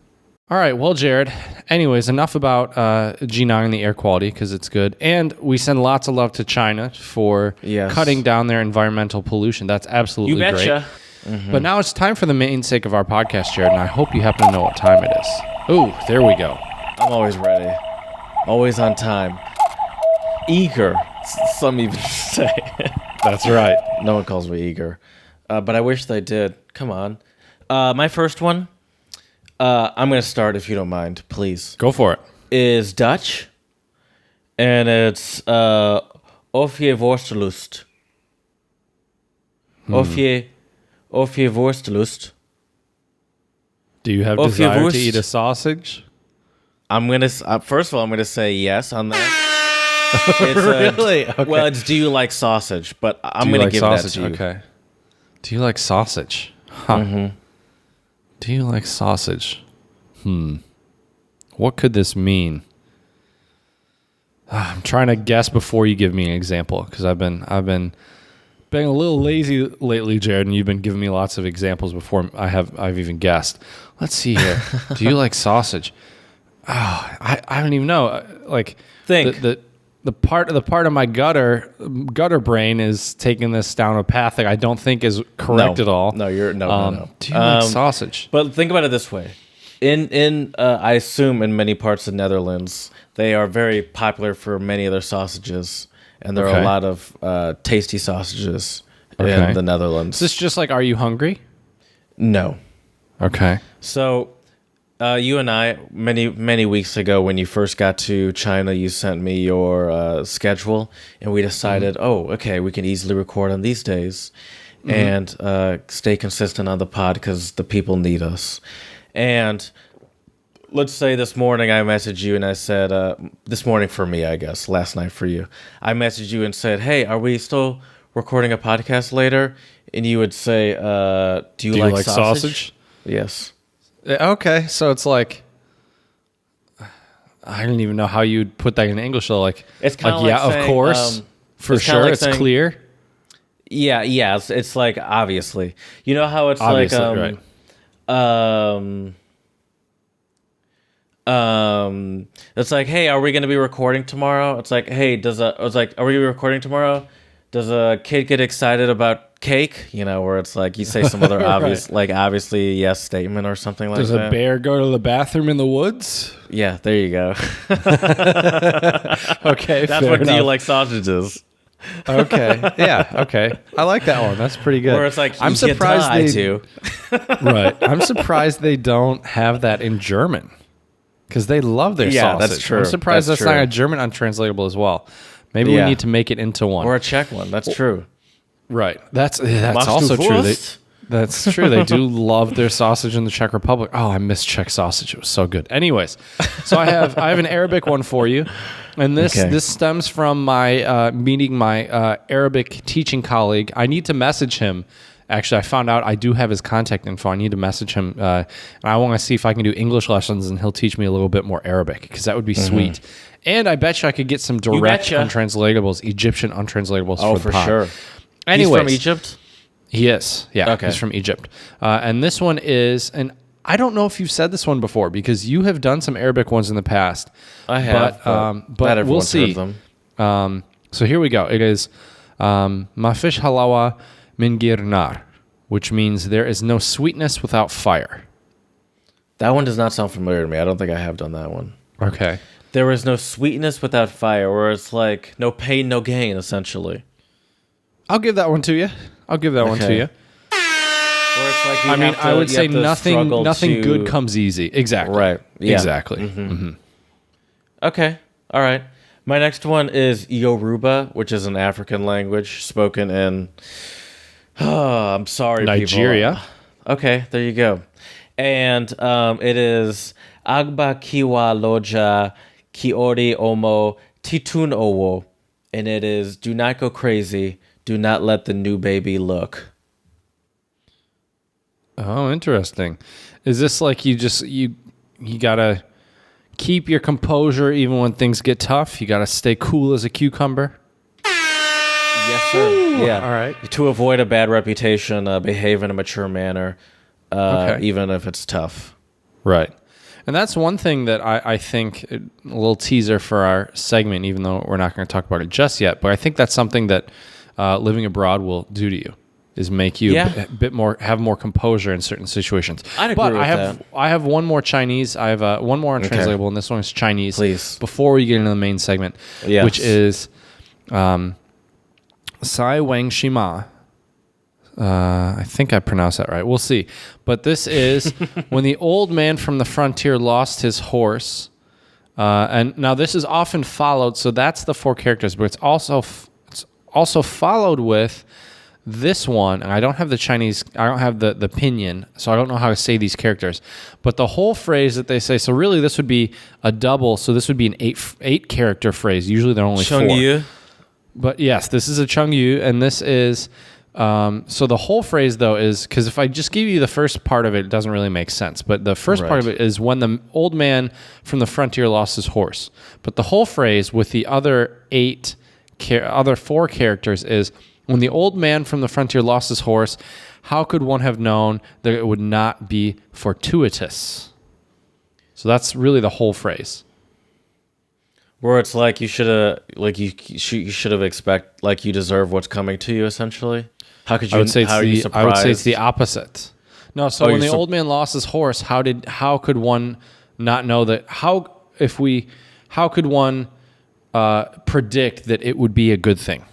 All right, well, Jared, anyways, enough about Jinan and the air quality, because it's good. And we send lots of love to China for cutting down their environmental pollution. That's absolutely great. You betcha. But now it's time for the main sake of our podcast, Jared, and I hope you happen to know what time it is. Ooh, there we go. I'm always ready. Always on time. Eager, some even say. That's right. No one calls me eager. But I wish they did. Come on. My first one, I'm going to start if you don't mind, please. Go for it. Is Dutch. And it's of je worstelust. Of je worstelust. Do you have desire to eat a sausage? I'm going to... first of all, I'm going to say yes on that. It's really? Okay. Well, it's do you like sausage? But I'm going to give sausage? That to you. Okay. Do you like sausage? Huh. Mm-hmm. Do you like sausage? What could this mean? I'm trying to guess before you give me an example, because I've been a little lazy lately, Jared, and you've been giving me lots of examples before I've even guessed. Let's see here. Do you like sausage? Oh, I don't even know. Like, think the part of my gutter brain is taking this down a path that I don't think is correct at all. No, no. Do you like sausage? But think about it this way: in I assume in many parts of Netherlands, they are very popular for many of their sausages, and there are a lot of tasty sausages in the Netherlands. Is this just like, are you hungry? No. Okay. So. You and I, many weeks ago, when you first got to China, you sent me your schedule, and we decided, we can easily record on these days and stay consistent on the pod because the people need us. And let's say this morning I messaged you and I said, this morning for me, I guess, last night for you, I messaged you and said, hey, are we still recording a podcast later? And you would say, do you like sausage? Yes. Okay, so it's like, I don't even know how you'd put that in English. So like, it's kind of like saying, of course, for sure, like it's saying, clear. Yeah, it's like obviously. You know how it's obviously, like, it's like, hey, are we going to be recording tomorrow? It's like, hey, are we recording tomorrow? Does a kid get excited about cake? You know, where it's like you say some other obvious, like obviously yes statement or something like that. Does a bear go to the bathroom in the woods? Yeah, there you go. Okay, that's what enough. Do you like sausages? Okay, yeah, okay. I like that one. That's pretty good. Where it's like I'm surprised right. I'm surprised they don't have that in German because they love their sausage. Yeah, that's true. I'm surprised that's not a German untranslatable as well. Maybe we need to make it into one. Or a Czech one. That's true. Right. That's also true. That's true. They do love their sausage in the Czech Republic. Oh, I miss Czech sausage. It was so good. Anyways, so I have an Arabic one for you. And this stems from my meeting my Arabic teaching colleague. I need to message him. Actually, I found out I do have his contact info. I need to message him. And I want to see if I can do English lessons and he'll teach me a little bit more Arabic because that would be sweet. And I bet you I could get some direct untranslatables, Egyptian untranslatable for the pod. Sure. Anyways, he's from Egypt? He is. Yeah, okay. He's from Egypt. And this one is, and I don't know if you've said this one before because you have done some Arabic ones in the past. I have, but we'll see. Them. So here we go. It is Ma fish halawa min ghayr nar, which means there is no sweetness without fire. That one does not sound familiar to me. I don't think I have done that one. Okay. There is no sweetness without fire, where it's like no pain, no gain, essentially. I'll give that one to you. Where it's like I would say nothing good comes easy. Exactly. Right. Yeah. Exactly. Okay. All right. My next one is Yoruba, which is an African language spoken in, I'm sorry, Nigeria. People. Okay, there you go. And it is Agba Kiwa Loja Kiori Omo Titun Owo, and it is do not go crazy. Do not let the new baby look. Oh, interesting. Is this like you gotta keep your composure even when things get tough? You gotta stay cool as a cucumber? Yes, sir. Yeah. All right. To avoid a bad reputation, behave in a mature manner, Okay. even if it's tough. Right. And that's one thing that I think, a little teaser for our segment, even though we're not going to talk about it just yet, but I think that's something that living abroad will do to you, is make you a bit more, have more composure in certain situations. I'd agree with that. I have one more Chinese. I have one more untranslatable, and this one is Chinese. Please. Before we get into the main segment, Yes. which is Sai Wang Shima. I think I pronounced that right. We'll see. But this is when the old man from the frontier lost his horse. And now this is often followed. So that's the 4 characters, but it's also followed with this one. And I don't have the Chinese. I don't have the pinyin, so I don't know how to say these characters. But the whole phrase that they say. So really, this would be a double. So this would be an 8 character phrase. Usually they're only 4. Chengyu. But yes, this is a Chengyu, and this is. So the whole phrase, though, is because if I just give you the first part of it, it doesn't really make sense. But the first part of it is when the old man from the frontier lost his horse. But the whole phrase with the other 4 characters is when the old man from the frontier lost his horse, how could one have known that it would not be fortuitous? So that's really the whole phrase. Where it's like you should have, like you should have like you deserve what's coming to you. Essentially, how could you? I would say it's the opposite. No, so when the old man lost his horse, how could one not know that? How could one predict that it would be a good thing?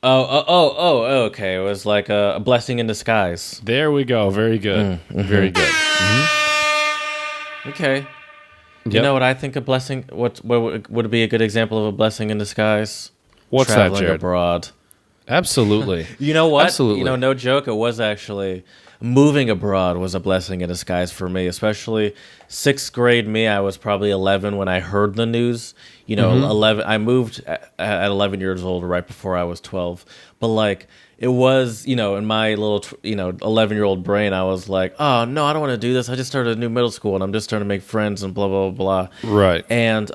Okay. It was like a blessing in disguise. There we go. Very good. Very good. Okay. You know what I think a blessing? What would be a good example of a blessing in disguise? What's Traveling that, Jared? abroad. Absolutely. You know what? Absolutely. You know, no joke. It was actually moving abroad was a blessing in disguise for me, especially 6th grade me. I was probably 11 when I heard the news. You know, 11. I moved at 11 years old, right before I was 12. But like, it was, you know, in my little, 11-year-old brain, I was like, oh no, I don't want to do this. I just started a new middle school and I'm just trying to make friends and blah blah blah. Right. And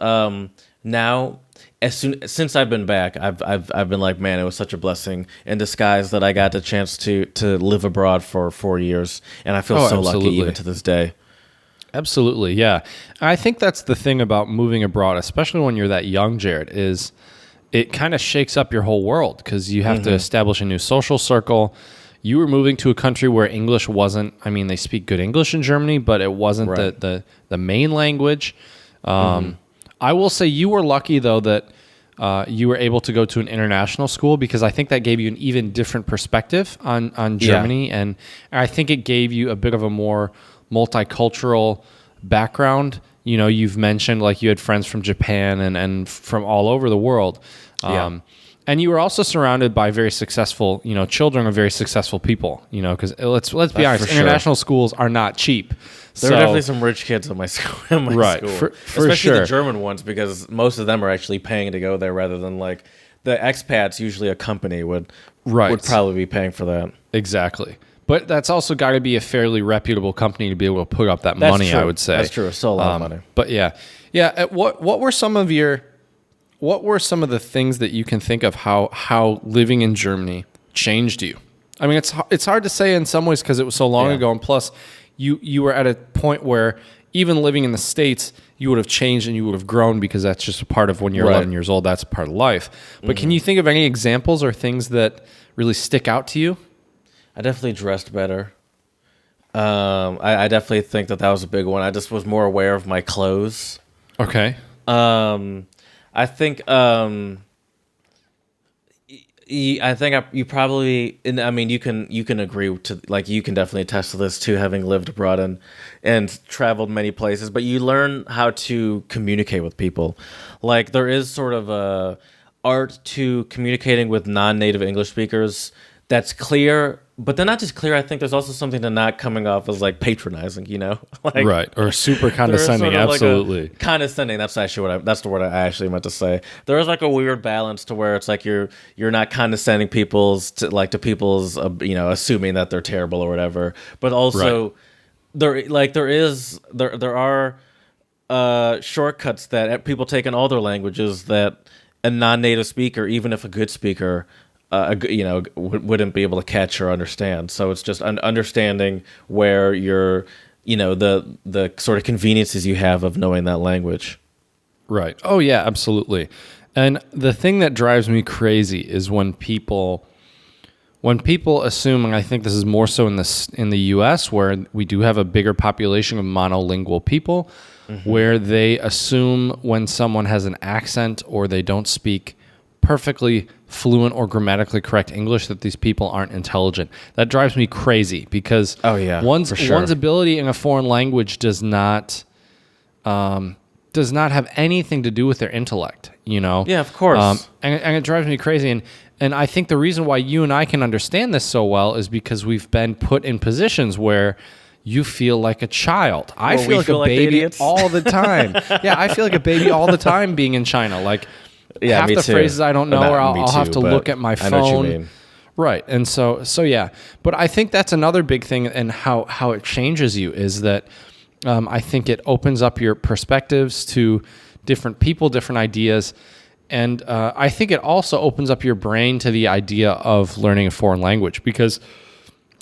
now, since I've been back, I've been like, man, it was such a blessing in disguise that I got the chance to live abroad for 4 years, and I feel so lucky even to this day. Absolutely, yeah. I think that's the thing about moving abroad, especially when you're that young, Jared, is it kind of shakes up your whole world because you have to establish a new social circle. You were moving to a country where English wasn't, I mean, they speak good English in Germany, but it wasn't the main language. I will say you were lucky, though, that you were able to go to an international school because I think that gave you an even different perspective on Germany. And I think it gave you a bit of a more multicultural background. You know, you've mentioned like you had friends from Japan and from all over the world. And you were also surrounded by very successful, children of very successful people, because let's be honest, international schools are not cheap. There are definitely some rich kids in my school. For especially sure. the German ones, because most of them are actually paying to go there rather than like the expats. Usually, a company would probably be paying for that. Exactly, but that's also got to be a fairly reputable company to be able to put up that money. True. I would say that's true. It's still a lot of money. But yeah. What were some of the things that you can think of how living in Germany changed you? I mean, it's hard to say in some ways because it was so long ago, and plus. You were at a point where even living in the States, you would have changed and you would have grown because that's just a part of when you're 11 years old. That's a part of life. But can you think of any examples or things that really stick out to you? I definitely dressed better. I definitely think that was a big one. I just was more aware of my clothes. Okay. I think you probably, and I mean, you can agree to, like, you can definitely attest to this too, having lived abroad and traveled many places, but you learn how to communicate with people. Like, there is sort of a art to communicating with non-native English speakers that's clear, but they're not just clear. I think there's also something to not coming off as like patronizing, like, right, or super condescending. Sort of Absolutely, like condescending. That's actually that's the word I actually meant to say. There is like a weird balance to where it's like you're not condescending to people's assuming that they're terrible or whatever, but also there are shortcuts that people take in all their languages that a non-native speaker, even if a good speaker, wouldn't be able to catch or understand. So it's just understanding where you're, the sort of conveniences you have of knowing that language. Right. Oh yeah, absolutely. And the thing that drives me crazy is when people assume, and I think this is more so in the U.S., where we do have a bigger population of monolingual people, where they assume when someone has an accent or they don't speak perfectly fluent or grammatically correct English that these people aren't intelligent. That drives me crazy because one's ability in a foreign language does not have anything to do with their intellect, Yeah, of course. And it drives me crazy. And I think the reason why you and I can understand this so well is because we've been put in positions where you feel like a child. I feel like a baby all the time. Yeah, I feel like a baby all the time being in China. Like half the phrases I don't know, or I'll have to look at my phone. I know what you mean. Right. And so yeah. But I think that's another big thing, and how it changes you is that I think it opens up your perspectives to different people, different ideas. And I think it also opens up your brain to the idea of learning a foreign language because,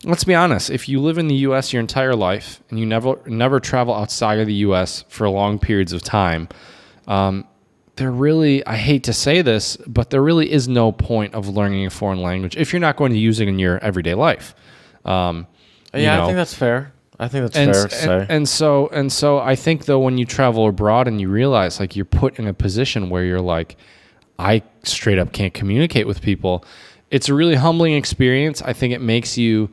let's be honest, if you live in the U.S. your entire life and you never travel outside of the U.S. for long periods of time, there really, I hate to say this, but there really is no point of learning a foreign language if you're not going to use it in your everyday life. I think that's fair. I think that's fair to say. And so I think though when you travel abroad and you realize like you're put in a position where you're like, I straight up can't communicate with people. It's a really humbling experience. I think it makes you,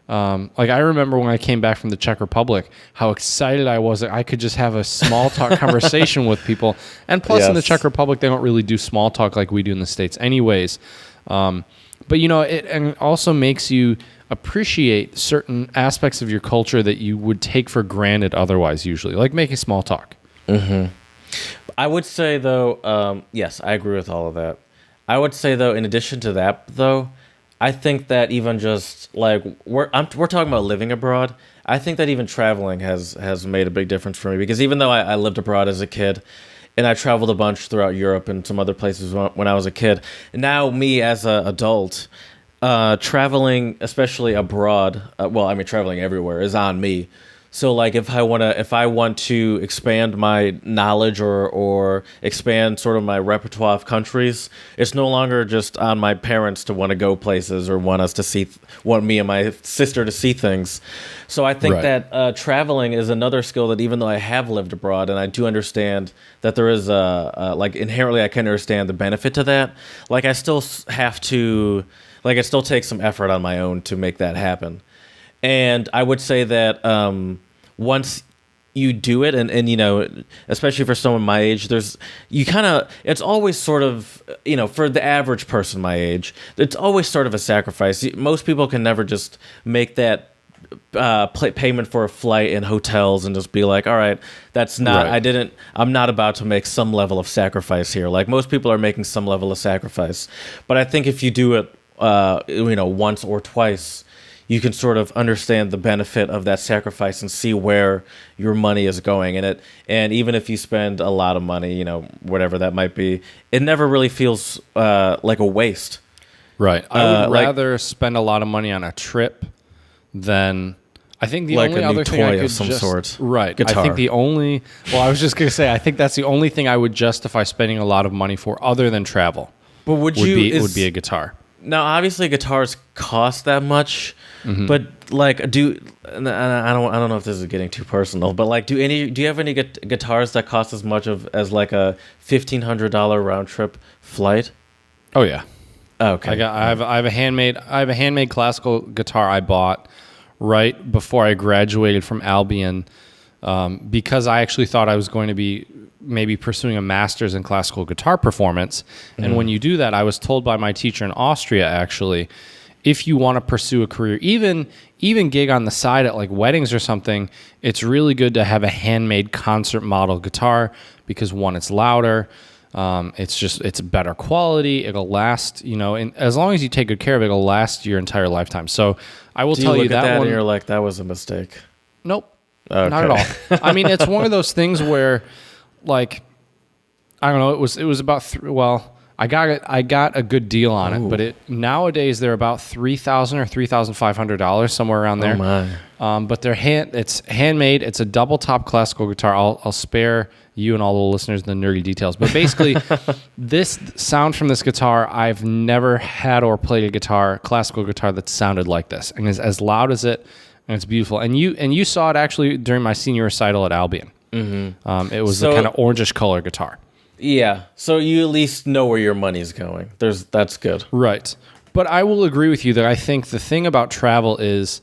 like I remember when I came back from the Czech Republic, how excited I was that I could just have a small talk conversation with people. And plus in the Czech Republic, they don't really do small talk like we do in the States anyways. But it also makes you appreciate certain aspects of your culture that you would take for granted otherwise usually, like making small talk. Mm-hmm. I would say, though, yes, I agree with all of that. I would say, though, in addition to that, though, I think that even just like we're talking about living abroad, I think that even traveling has made a big difference for me because even though I lived abroad as a kid and I traveled a bunch throughout Europe and some other places when I was a kid, and now me as an adult, traveling, especially abroad, traveling everywhere is on me. So like if I want to expand my knowledge or expand sort of my repertoire of countries, it's no longer just on my parents to want to go places or want me and my sister to see things. So I think that traveling is another skill that even though I have lived abroad and I do understand that there is inherently I can understand the benefit to that, like I still have to, like it still takes some effort on my own to make that happen. And I would say that once you do it, and especially for someone my age, it's always sort of, for the average person my age, it's always sort of a sacrifice. Most people can never just make that payment for a flight and hotels and just be like, all right, that's not, I'm not about to make some level of sacrifice here. Like most people are making some level of sacrifice. But I think if you do it, once or twice, you can sort of understand the benefit of that sacrifice and see where your money is going in it. And even if you spend a lot of money, whatever that might be, it never really feels like a waste. Right. I would rather spend a lot of money on a trip than, I think the only other thing I could sort. Right. Guitar. I think I was just going to say, I think that's the only thing I would justify spending a lot of money for other than travel. But would be a guitar. Now, obviously, guitars cost that much, but like, I don't know if this is getting too personal, but like, do you have any guitars that cost as much as like a $1,500 round trip flight? Oh yeah. Okay. I have a handmade classical guitar I bought right before I graduated from Albion, because I actually thought I was going to be maybe pursuing a master's in classical guitar performance. And when you do that, I was told by my teacher in Austria, actually, if you want to pursue a career, even gig on the side at like weddings or something, it's really good to have a handmade concert model guitar because one, it's louder. It's better quality. It'll last, and as long as you take good care of it, it'll last your entire lifetime. So I will tell you that one. And you're like, that was a mistake. Nope. Okay. Not at all. I mean, it's one of those things where, like, I don't know. It was about I got a good deal on it, but nowadays they're about $3,000 or $3,500, somewhere around there. Oh my! But it's handmade. It's a double top classical guitar. I'll spare you and all the listeners the nerdy details. But basically, this sound from this guitar, I've never had or played a classical guitar that sounded like this, and is as loud as it, and it's beautiful. And you saw it actually during my senior recital at Albion. Mm-hmm. It was the kind of orangish color guitar. Yeah, so you at least know where your money's going. That's good. Right. But I will agree with you that I think the thing about travel is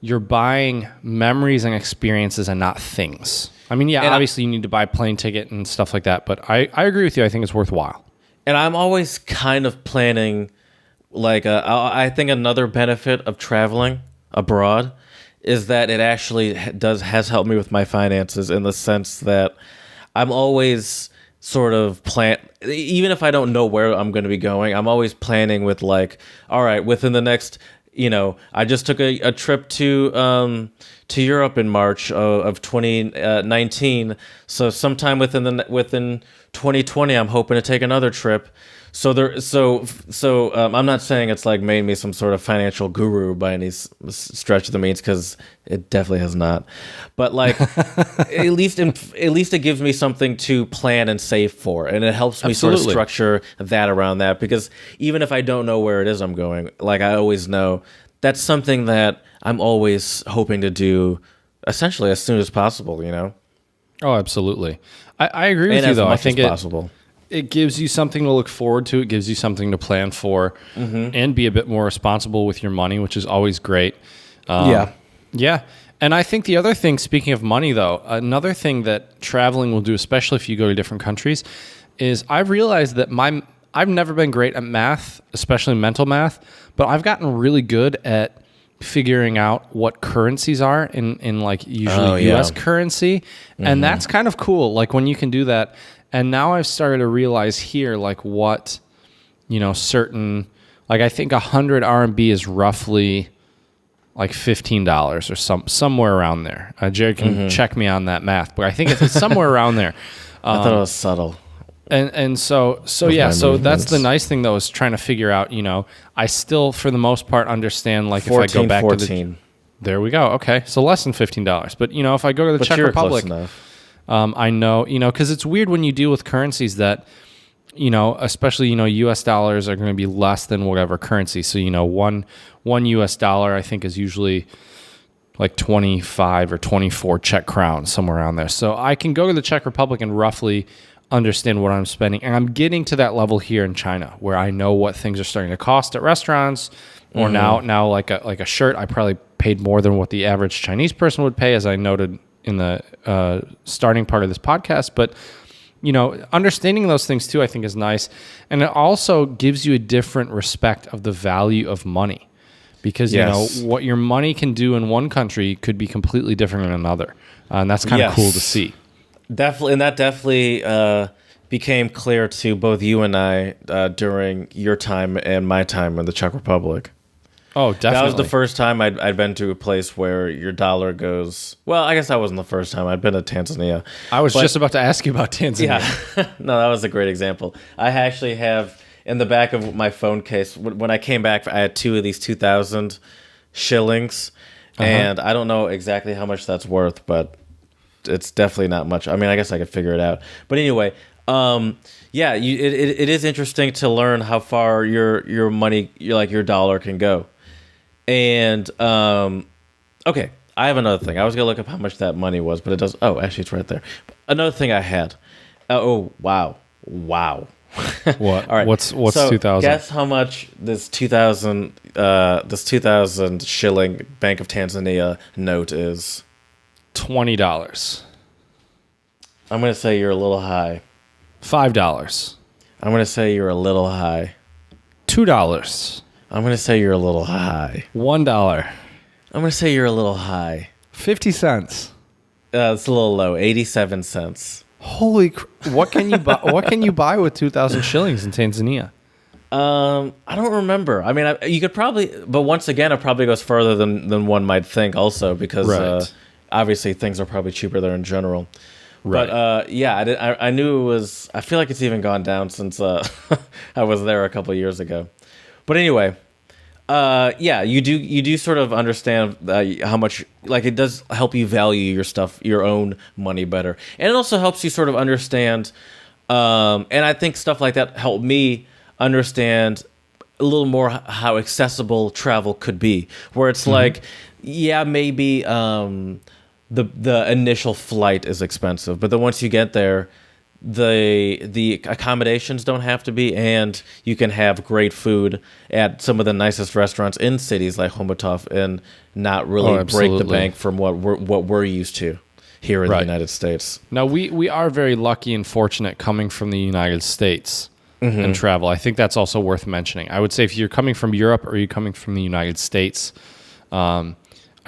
you're buying memories and experiences and not things. I mean, yeah, obviously you need to buy a plane ticket and stuff like that, but I agree with you. I think it's worthwhile. And I'm always kind of planning, like, I think another benefit of traveling abroad is that it actually has helped me with my finances in the sense that I'm always sort of even if I don't know where I'm going to be going, I'm always planning with like, all right, within the next, I just took a trip to Europe in March of 2019. So sometime within 2020, I'm hoping to take another trip. So I'm not saying it's like made me some sort of financial guru by any stretch of the means, because it definitely has not. But like, at least it gives me something to plan and save for, and it helps me sort of structure that around that. Because even if I don't know where it is I'm going, like I always know that's something that I'm always hoping to do, essentially as soon as possible. Oh, absolutely. I agree with you though. I think it gives you something to look forward to. It gives you something to plan for, and be a bit more responsible with your money, which is always great. Yeah. And I think the other thing, speaking of money though, another thing that traveling will do, especially if you go to different countries, is I've realized that I've never been great at math, especially mental math, but I've gotten really good at figuring out what currencies are in like usually US currency. And that's kind of cool. Like when you can do that. And now I've started to realize here, like what, certain, like I think 100 RMB is roughly like $15 or somewhere around there. Jared can check me on that math, but I think it's somewhere around there. I thought it was subtle. And so that's the nice thing though, is trying to figure out, I still for the most part understand, like 14, if I go back 14. There we go. Okay. So less than $15. But if I go to the Czech Republic, I know, because it's weird when you deal with currencies that, especially, US dollars are going to be less than whatever currency. So, one US dollar, I think, is usually like 25 or 24 Czech crowns, somewhere around there. So I can go to the Czech Republic and roughly understand what I'm spending. And I'm getting to that level here in China where I know what things are starting to cost at restaurants, or now like a shirt, I probably paid more than what the average Chinese person would pay, as I noted in the starting part of this podcast. But understanding those things too, I think, is nice. And it also gives you a different respect of the value of money, because what your money can do in one country could be completely different in another, and that's kind of cool to see. Definitely. And that definitely became clear to both you and I during your time and my time in the Czech Republic. Oh, definitely. That was the first time I'd been to a place where your dollar goes... Well, I guess that wasn't the first time. I'd been to Tanzania. I was just about to ask you about Tanzania. Yeah. No, that was a great example. I actually have, in the back of my phone case, when I came back, I had 2 of these 2,000 shillings. And I don't know exactly how much that's worth, but it's definitely not much. I mean, I guess I could figure it out. But anyway... it is interesting to learn how far your money, your dollar can go. And okay, I have another thing. I was gonna look up how much that money was, but it does. Oh, actually, it's right there. Another thing I had. Wow. What? All right. What's 2,000? Guess how much this 2,000 shilling Bank of Tanzania note is? $20. I'm gonna say you're a little high. $5. I'm gonna say you're a little high. $2. I'm going to say you're a little high. $1. I'm going to say you're a little high. 50 cents. It's a little low. 87 cents. Holy! What can you buy? What can you buy with 2,000 shillings in Tanzania? I don't remember. I mean, you could probably, but once again, it probably goes further than one might think. Also, because obviously things are probably cheaper there in general. Right. But I knew it was. I feel like it's even gone down since I was there a couple of years ago. But anyway, you do sort of understand how much, like, it does help you value your stuff, your own money better, and it also helps you sort of understand. And I think stuff like that helped me understand a little more how accessible travel could be. Where it's like, maybe the initial flight is expensive, but then once you get there, the accommodations don't have to be, and you can have great food at some of the nicest restaurants in cities like Homotov and not really break the bank from what we're used to here in the United States. Now, we are very lucky and fortunate coming from the United States and travel. I think that's also worth mentioning. I would say if you're coming from Europe or you're coming from the United States, I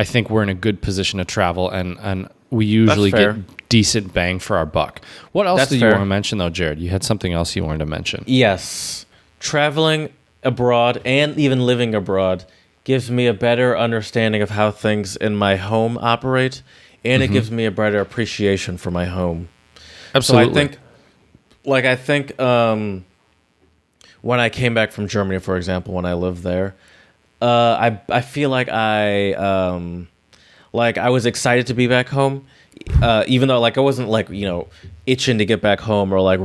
think we're in a good position to travel, and we usually get decent bang for our buck. What else did you want to mention, though, Jared? You had something else you wanted to mention. Yes. Traveling abroad and even living abroad gives me a better understanding of how things in my home operate, and it gives me a better appreciation for my home. Absolutely. So I think when I came back from Germany, for example, when I lived there, I feel like I was excited to be back home, even though I wasn't itching to get back home or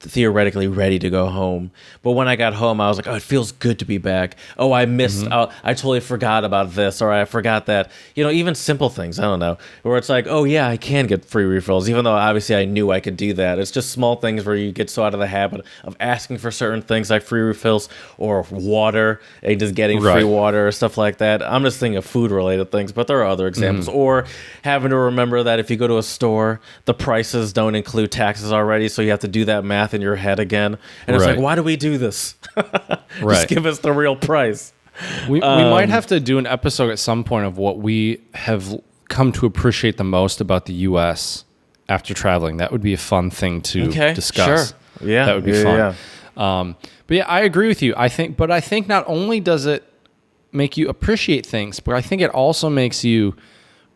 theoretically ready to go home. But when I got home, I was like, oh, it feels good to be back. Oh, I missed. I totally forgot about this, or I forgot that. Even simple things. I don't know, where it's like, oh yeah, I can get free refills, even though obviously I knew I could do that. It's just small things where you get so out of the habit of asking for certain things like free refills or water and just getting free water or stuff like that. I'm just thinking of food related things, but there are other examples. Or having to remember that if you go to a store, the prices don't include taxes already, so you have to do that math in your head again, and it's like, why do we do this? Just give us the real price. We might have to do an episode at some point of what we have come to appreciate the most about the U.S. after traveling. That would be a fun thing to discuss. Sure. Yeah, that would be fun. Yeah. But yeah, I agree with you. I think not only does it make you appreciate things, but I think it also makes you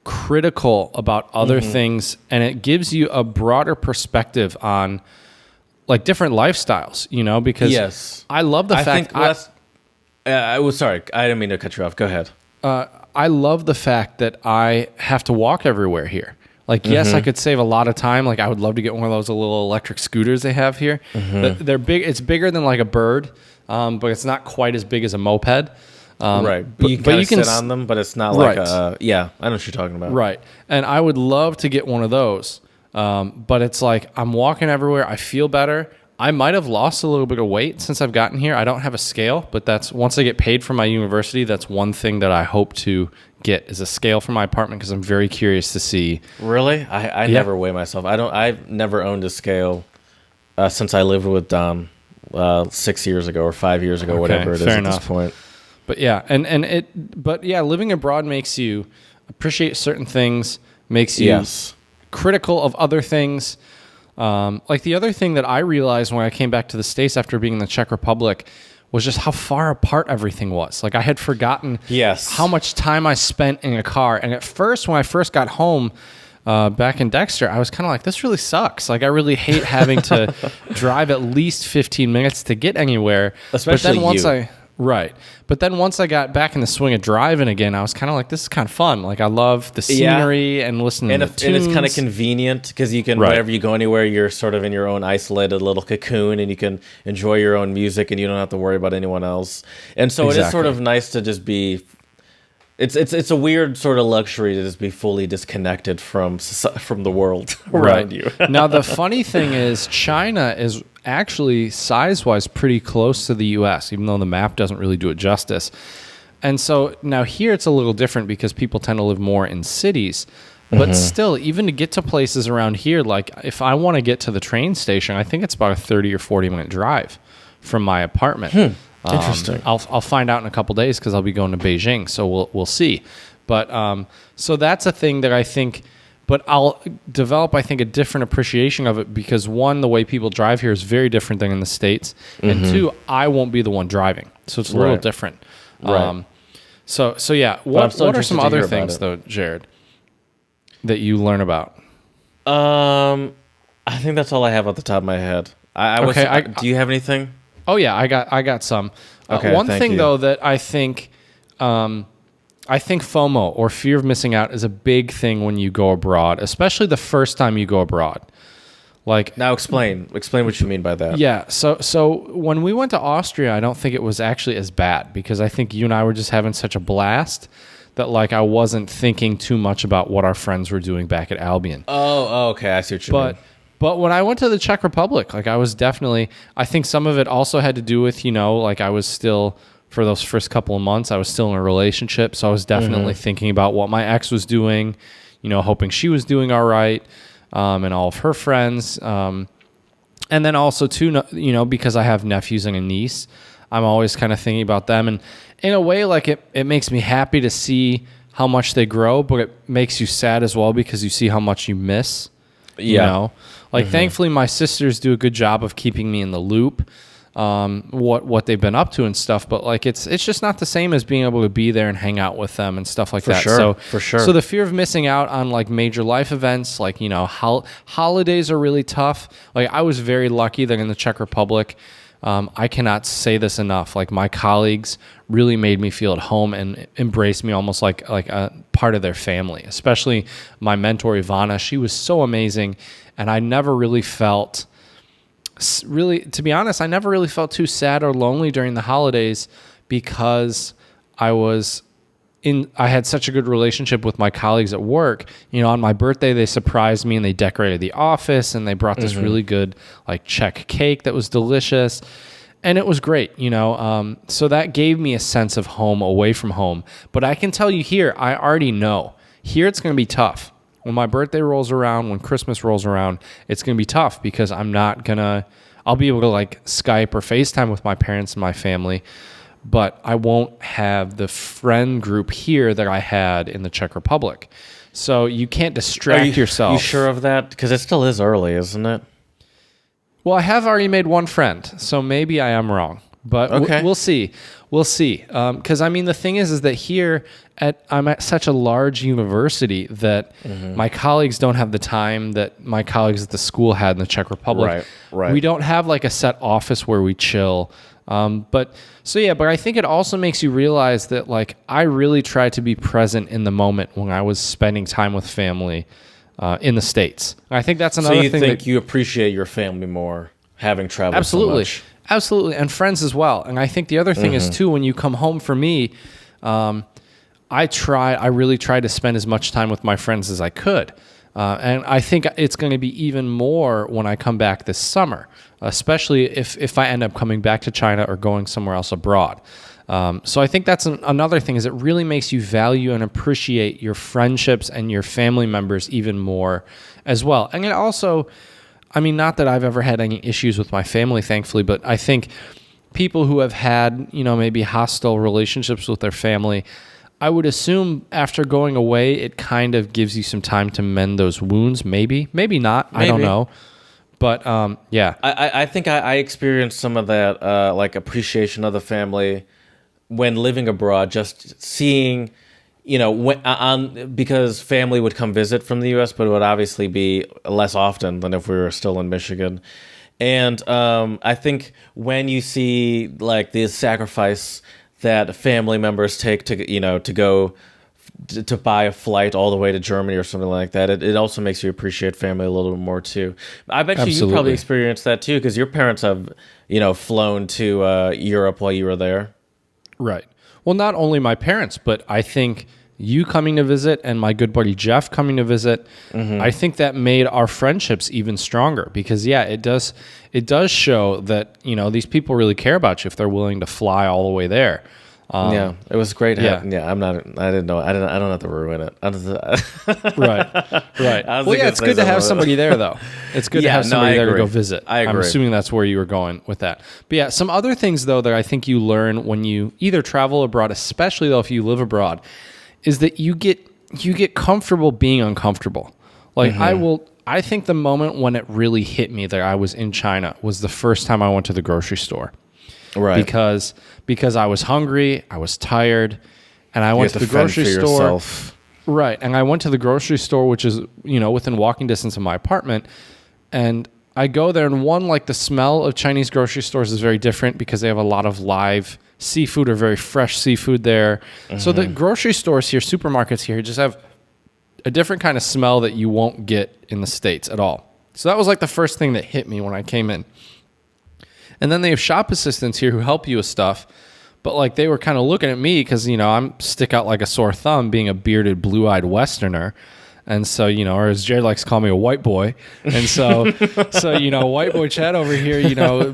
critical about other things, and it gives you a broader perspective on different lifestyles, because I love the fact I was sorry, I didn't mean to cut you off. Go ahead. I love the fact that I have to walk everywhere here. Yes, I could save a lot of time. I would love to get one of those little electric scooters they have here. They're big. It's bigger than a bird, but it's not quite as big as a moped. But you can sit on them, but it's not like I know what you're talking about. Right. And I would love to get one of those. But it's I'm walking everywhere. I feel better. I might have lost a little bit of weight since I've gotten here. I don't have a scale, but that's once I get paid for my university, that's one thing that I hope to get is a scale for my apartment, because I'm very curious to see. Really? I never weigh myself. I've never owned a scale since I lived with Dom 6 years ago or 5 years ago, whatever it is at this point. But yeah, living abroad makes you appreciate certain things, makes you critical of other things. The other thing that I realized when I came back to the States after being in the Czech Republic was just how far apart everything was. I had forgotten how much time I spent in a car. And at first, when I first got home back in Dexter, I was kind of like, this really sucks. I really hate having to drive at least 15 minutes to get anywhere. Especially But then once I got back in the swing of driving again, I was kind of like, this is kind of fun. I love the scenery and listening to tunes. And it's kind of convenient because you can, whenever you go anywhere, you're sort of in your own isolated little cocoon, and you can enjoy your own music, and you don't have to worry about anyone else. And so it is sort of nice to just be... It's a weird sort of luxury to just be fully disconnected from the world around you. Now, the funny thing is China is actually size-wise pretty close to the U.S., even though the map doesn't really do it justice. And so now here it's a little different because people tend to live more in cities. But still, even to get to places around here, if I want to get to the train station, I think it's about a 30 or 40-minute drive from my apartment. Interesting. I'll find out in a couple days because I'll be going to Beijing, so we'll see. But so that's a thing that I think. But I'll develop, I think, a different appreciation of it because, one, the way people drive here is very different than in the States. And two, I won't be the one driving. So it's a little different. Right. So yeah. What are some other things, though, Jared, that you learn about? I think that's all I have off the top of my head. Do you have anything? Oh, yeah. I got some. Okay, one thing, though, that I think FOMO, or fear of missing out, is a big thing when you go abroad, especially the first time you go abroad. Like, now explain what you mean by that. Yeah, so when we went to Austria, I don't think it was actually as bad because I think you and I were just having such a blast that like I wasn't thinking too much about what our friends were doing back at Albion. Oh, okay, I see what you mean. But when I went to the Czech Republic, like I think some of it also had to do with, like I was still, for those first couple of months, I was still in a relationship. So I was definitely thinking about what my ex was doing, hoping she was doing all right, and all of her friends. And then also too, because I have nephews and a niece, I'm always kind of thinking about them. And in a way, like it makes me happy to see how much they grow, but it makes you sad as well because you see how much you miss. Yeah. Thankfully my sisters do a good job of keeping me in the loop, what they've been up to and stuff, but like it's just not the same as being able to be there and hang out with them and stuff like that. For sure. So the fear of missing out on like major life events, like holidays are really tough. Like I was very lucky that in the Czech Republic, I cannot say this enough. Like my colleagues really made me feel at home and embraced me almost like a part of their family. Especially my mentor Ivana, she was so amazing, and I never really felt. To be honest, I never really felt too sad or lonely during the holidays because I had such a good relationship with my colleagues at work. On my birthday, they surprised me and they decorated the office and they brought this really good like Czech cake that was delicious. And it was great, so that gave me a sense of home away from home. But I can tell you here, I already know. Here it's going to be tough. When my birthday rolls around, when Christmas rolls around, it's going to be tough because I'll be able to like Skype or FaceTime with my parents and my family, but I won't have the friend group here that I had in the Czech Republic. So you can't distract yourself. Are you sure of that? Because it still is early, isn't it? Well, I have already made one friend, so maybe I am wrong. But okay. We'll see. Because the thing is that here I'm at such a large university that my colleagues don't have the time that my colleagues at the school had in the Czech Republic. Right. We don't have like a set office where we chill. But I think it also makes you realize that like I really try to be present in the moment when I was spending time with family in the States. I think that's another thing. So you think you appreciate your family more having traveled so much? Absolutely, and friends as well. And I think the other thing is too, when you come home, for me, I really try to spend as much time with my friends as I could. And I think it's going to be even more when I come back this summer, especially if I end up coming back to China or going somewhere else abroad. So I think that's another thing, is it really makes you value and appreciate your friendships and your family members even more as well. And it also, not that I've ever had any issues with my family, thankfully, but I think people who have had, maybe hostile relationships with their family, I would assume after going away, it kind of gives you some time to mend those wounds. Maybe not. I don't know. But yeah. I think I experienced some of that like appreciation of the family when living abroad, just seeing, because family would come visit from the U.S., but it would obviously be less often than if we were still in Michigan. And I think when you see like the sacrifice that family members take to go to buy a flight all the way to Germany or something like that, it also makes you appreciate family a little bit more too. I bet you probably experienced that too, because your parents have flown to Europe while you were there. Right. Well, not only my parents, but I think you coming to visit and my good buddy Jeff coming to visit, I think that made our friendships even stronger because, it does show that, these people really care about you if they're willing to fly all the way there. Yeah, it was great. Yeah. I'm not. I didn't know. I don't have to ruin it. Right. Well, yeah, it's good to have somebody there, though. It's good to have somebody there to go visit. I agree. I'm assuming that's where you were going with that. But yeah, some other things though that I think you learn when you either travel abroad, especially though if you live abroad, is that you get comfortable being uncomfortable. Like I think the moment when it really hit me that I was in China was the first time I went to the grocery store. Right. Because I was hungry, I was tired, and I went to the grocery store. Yourself. Right. And I went to the grocery store, which is, within walking distance of my apartment. And I go there, and like the smell of Chinese grocery stores is very different because they have a lot of live seafood or very fresh seafood there. So the grocery stores here, supermarkets here, just have a different kind of smell that you won't get in the States at all. So that was like the first thing that hit me when I came in. And then they have shop assistants here who help you with stuff. But like they were kind of looking at me because, I'm stick out like a sore thumb being a bearded, blue-eyed Westerner. And so, or as Jared likes to call me, a white boy. And so, white boy Chad over here,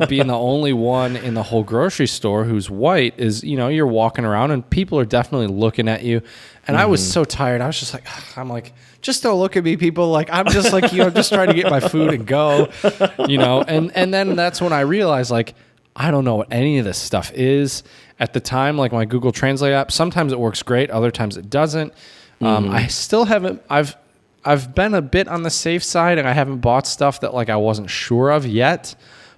being the only one in the whole grocery store who's white is, you're walking around and people are definitely looking at you. And I was so tired. I was just like, just don't look at me, people. Like, I'm just like, I'm just trying to get my food and go, and then that's when I realized, like, I don't know what any of this stuff is. At the time, like my Google Translate app, sometimes it works great. Other times it doesn't. I still haven't, I've been a bit on the safe side and I haven't bought stuff that like I wasn't sure of yet.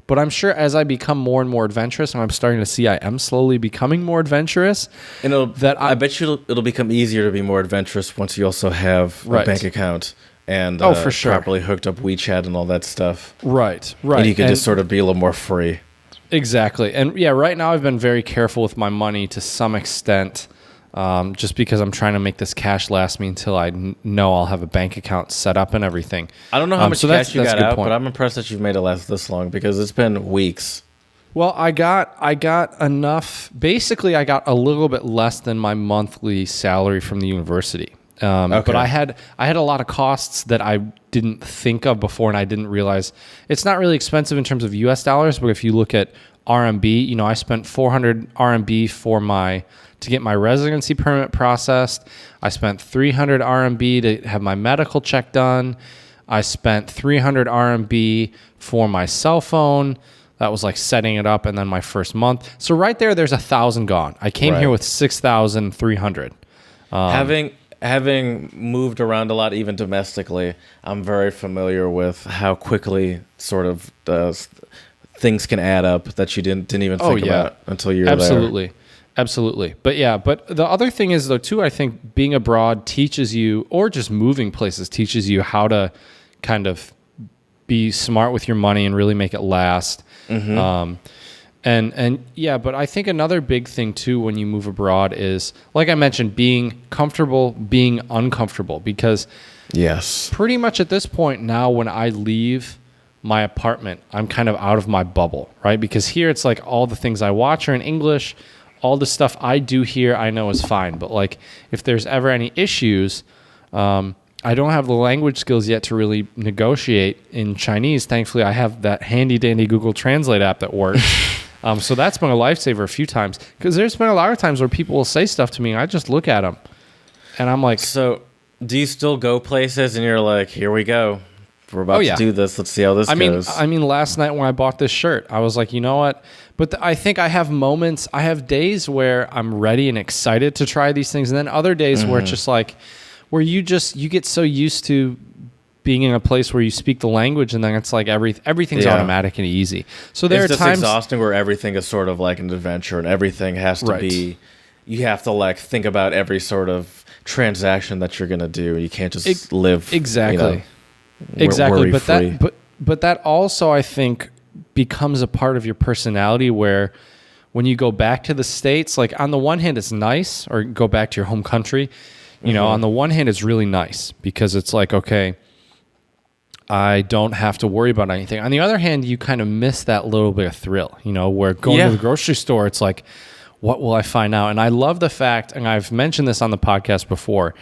But I'm sure as I become more and more adventurous, and I'm starting to see I am slowly becoming more adventurous. And I bet you it'll become easier to be more adventurous once you also have a bank account and for sure, properly hooked up WeChat and all that stuff. Right. And you can just sort of be a little more free. Exactly. And yeah, right now I've been very careful with my money to some extent, just because I'm trying to make this cash last me until I know I'll have a bank account set up and everything. I don't know how much cash you got out, but I'm impressed that you've made it last this long because it's been weeks. Well, I got enough. Basically, I got a little bit less than my monthly salary from the university. But I had a lot of costs that I didn't think of before, and I didn't realize it's not really expensive in terms of US dollars. But if you look at RMB, I spent 400 RMB to get my residency permit processed. I spent 300 RMB to have my medical check done. I spent 300 RMB for my cell phone. That was like setting it up, and then my first month. So right there's 1,000 gone. I came here with 6,300. Having moved around a lot, even domestically, I'm very familiar with how quickly sort of things can add up that you didn't even think about until you're there. Absolutely. But the other thing is though too, I think being abroad teaches you, or just moving places teaches you how to kind of be smart with your money and really make it last. But I think another big thing too when you move abroad is, like I mentioned, being comfortable, being uncomfortable, because pretty much at this point now when I leave my apartment, I'm kind of out of my bubble, right? Because here it's like all the things I watch are in English. All the stuff I do here I know is fine. But like if there's ever any issues, I don't have the language skills yet to really negotiate in Chinese. Thankfully, I have that handy dandy Google Translate app that works. So that's been a lifesaver a few times, because there's been a lot of times where people will say stuff to me and I just look at them and I'm like, so do you still go places and you're like, here we go. We're about to do this. Let's see how this goes. I mean, last night when I bought this shirt, I was like, you know what? But I think I have moments, I have days where I'm ready and excited to try these things. And then other days where it's just like, where you get so used to being in a place where you speak the language, and then it's like everything's automatic and easy. So there are times, it's exhausting where everything is sort of like an adventure, and everything has to be. You have to like think about every sort of transaction that you're gonna do. You can't just live exactly. But that also, I think, becomes a part of your personality, where when you go back to the States, like on the one hand it's nice, or go back to your home country, on the one hand it's really nice because it's like, okay, I don't have to worry about anything. On the other hand, you kind of miss that little bit of thrill, where going to the grocery store, it's like, what will I find out? And I love the fact, and I've mentioned this on the podcast before,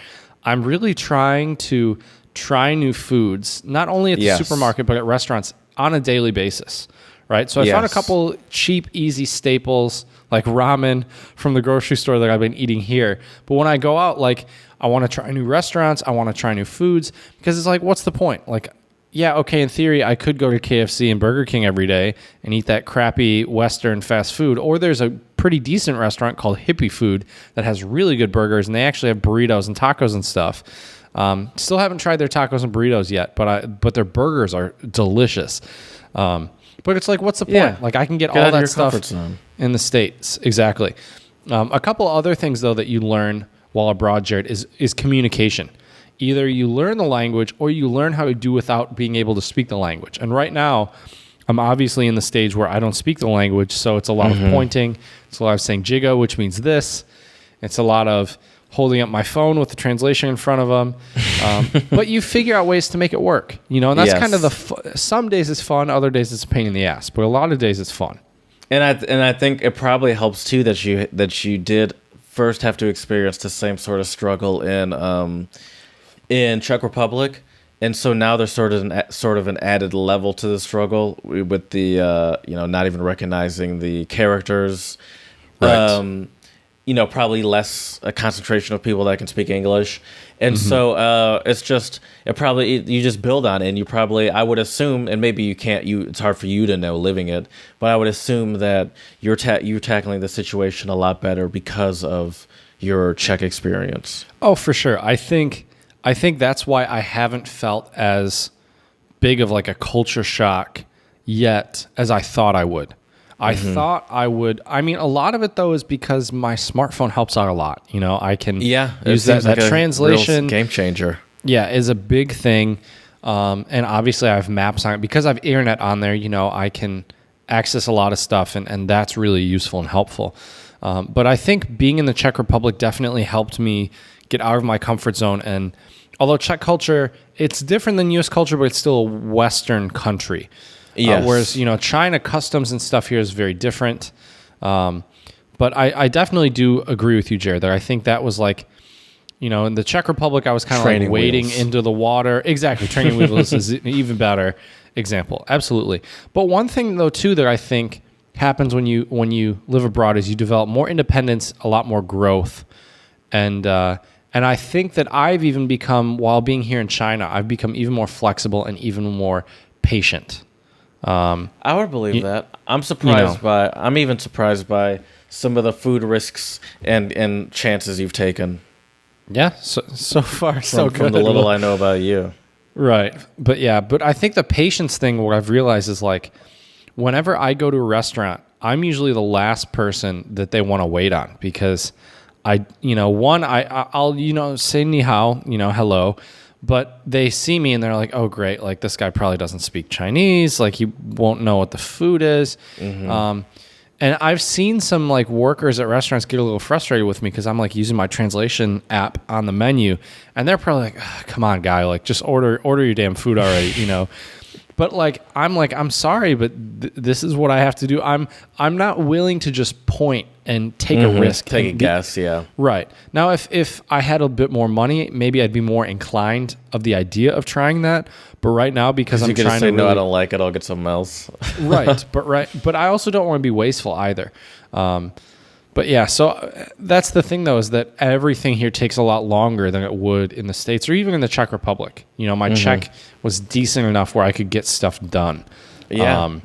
I'm really trying to try new foods, not only at the supermarket, but at restaurants on a daily basis, right? So I found a couple cheap, easy staples like ramen from the grocery store that I've been eating here. But when I go out, like I want to try new restaurants, I want to try new foods, because it's like, what's the point? Like, yeah, okay, in theory, I could go to KFC and Burger King every day and eat that crappy Western fast food. Or there's a pretty decent restaurant called Hippie Food that has really good burgers, and they actually have burritos and tacos and stuff. Still haven't tried their tacos and burritos yet, but their burgers are delicious. But it's like, what's the point? Yeah. Like, I can get Get out all of your that stuff comfort zone. in the States. Exactly. A couple other things, though, that you learn while abroad, Jared, is communication. Either you learn the language or you learn how to do without being able to speak the language. And right now, I'm obviously in the stage where I don't speak the language, so it's a lot of pointing. It's a lot of saying jigo, which means this. It's a lot of holding up my phone with the translation in front of them. But you figure out ways to make it work, and that's kind of some days it's fun, other days it's a pain in the ass, but a lot of days it's fun. And I think it probably helps too that you did first have to experience the same sort of struggle in Czech Republic, and so now there's sort of an added level to the struggle with the not even recognizing the characters, Right. Probably less a concentration of people that can speak English, and so you just build on it, and you probably, I would assume, and maybe you can't, it's hard for you to know living it, but I would assume that you're tackling the situation a lot better because of your Czech experience. Oh, for sure. I think that's why I haven't felt as big of like a culture shock yet as I thought I would. I thought I would. I mean, a lot of it though is because my smartphone helps out a lot. I can use that like a translation. real game changer. Yeah, is a big thing. And obviously I have maps on it because I have internet on there. I can access a lot of stuff, and that's really useful and helpful. But I think being in the Czech Republic definitely helped me get out of my comfort zone. And although Czech culture, it's different than U.S. culture, but it's still a Western country. Yes. Whereas, China customs and stuff here is very different. But I definitely do agree with you, Jared, that I think that was like, in the Czech Republic, I was kind of like wading into the water. Exactly. Training wheels is an even better example. Absolutely. But one thing, though, too, that I think happens when you live abroad is you develop more independence, a lot more growth. And I think that I've even become, while being here in China, I've become even more flexible and even more patient. I would believe that. I'm even surprised by some of the food risks and chances you've taken. Yeah, so far so good. From the little I know about you. Right. But I think the patience thing, what I've realized is like, whenever I go to a restaurant, I'm usually the last person that they want to wait on, because I'll say ni hao, hello, but they see me and they're like, oh great, like this guy probably doesn't speak Chinese, like he won't know what the food is. And I've seen some like workers at restaurants get a little frustrated with me because I'm like using my translation app on the menu, and they're probably like, come on guy, like just order your damn food already, But I'm sorry, but this is what I have to do. I'm not willing to just point and take a risk. Take a guess, yeah. Right. Now, if I had a bit more money, maybe I'd be more inclined of the idea of trying that. But right now, because I'm trying to say, no, I don't like it, I'll get something else. Right. But I also don't want to be wasteful either. But yeah, so that's the thing, though, is that everything here takes a lot longer than it would in the States or even in the Czech Republic. My Czech was decent enough where I could get stuff done. Yeah.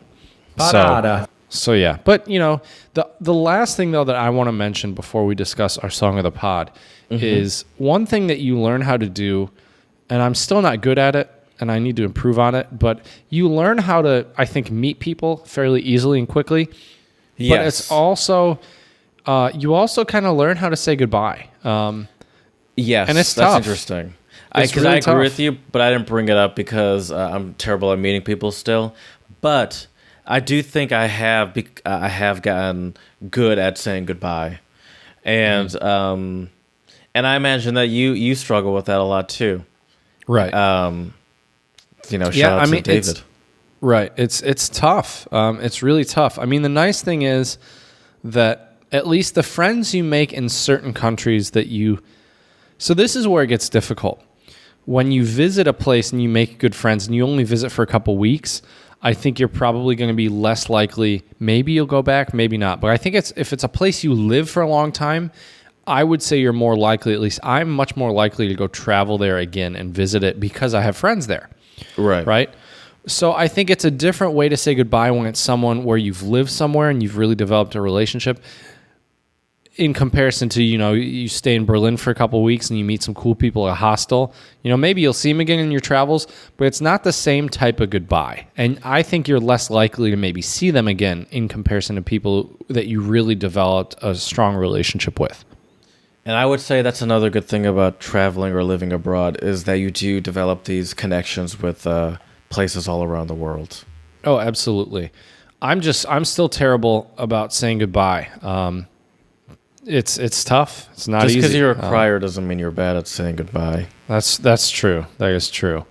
So yeah. But, the last thing, though, that I want to mention before we discuss our song of the pod is one thing that you learn how to do, and I'm still not good at it, and I need to improve on it, but you learn how to, I think, meet people fairly easily and quickly. Yes. But it's also... you also kind of learn how to say goodbye. Yes, and it's that's tough. interesting. It's really really agree tough. with you, but I didn't bring it up because I'm terrible at meeting people still. But I do think I have gotten good at saying goodbye, and I imagine that you struggle with that a lot too. Right. Shout out to David. It's tough. It's really tough. I mean, the nice thing is that at least the friends you make in certain countries so this is where it gets difficult. When you visit a place and you make good friends and you only visit for a couple weeks, I think you're probably going to be less likely. Maybe you'll go back, maybe not. But I think if it's a place you live for a long time, I would say you're more likely, at least I'm much more likely to go travel there again and visit it because I have friends there. Right? So I think it's a different way to say goodbye when it's someone where you've lived somewhere and you've really developed a relationship in comparison to, you stay in Berlin for a couple of weeks and you meet some cool people at a hostel. Maybe you'll see them again in your travels, but it's not the same type of goodbye. And I think you're less likely to maybe see them again in comparison to people that you really developed a strong relationship with. And I would say that's another good thing about traveling or living abroad is that you do develop these connections with places all around the world. Oh, absolutely. I'm still terrible about saying goodbye. It's tough. It's not easy. Just because you're a crier doesn't mean you're bad at saying goodbye. That's true. That is true.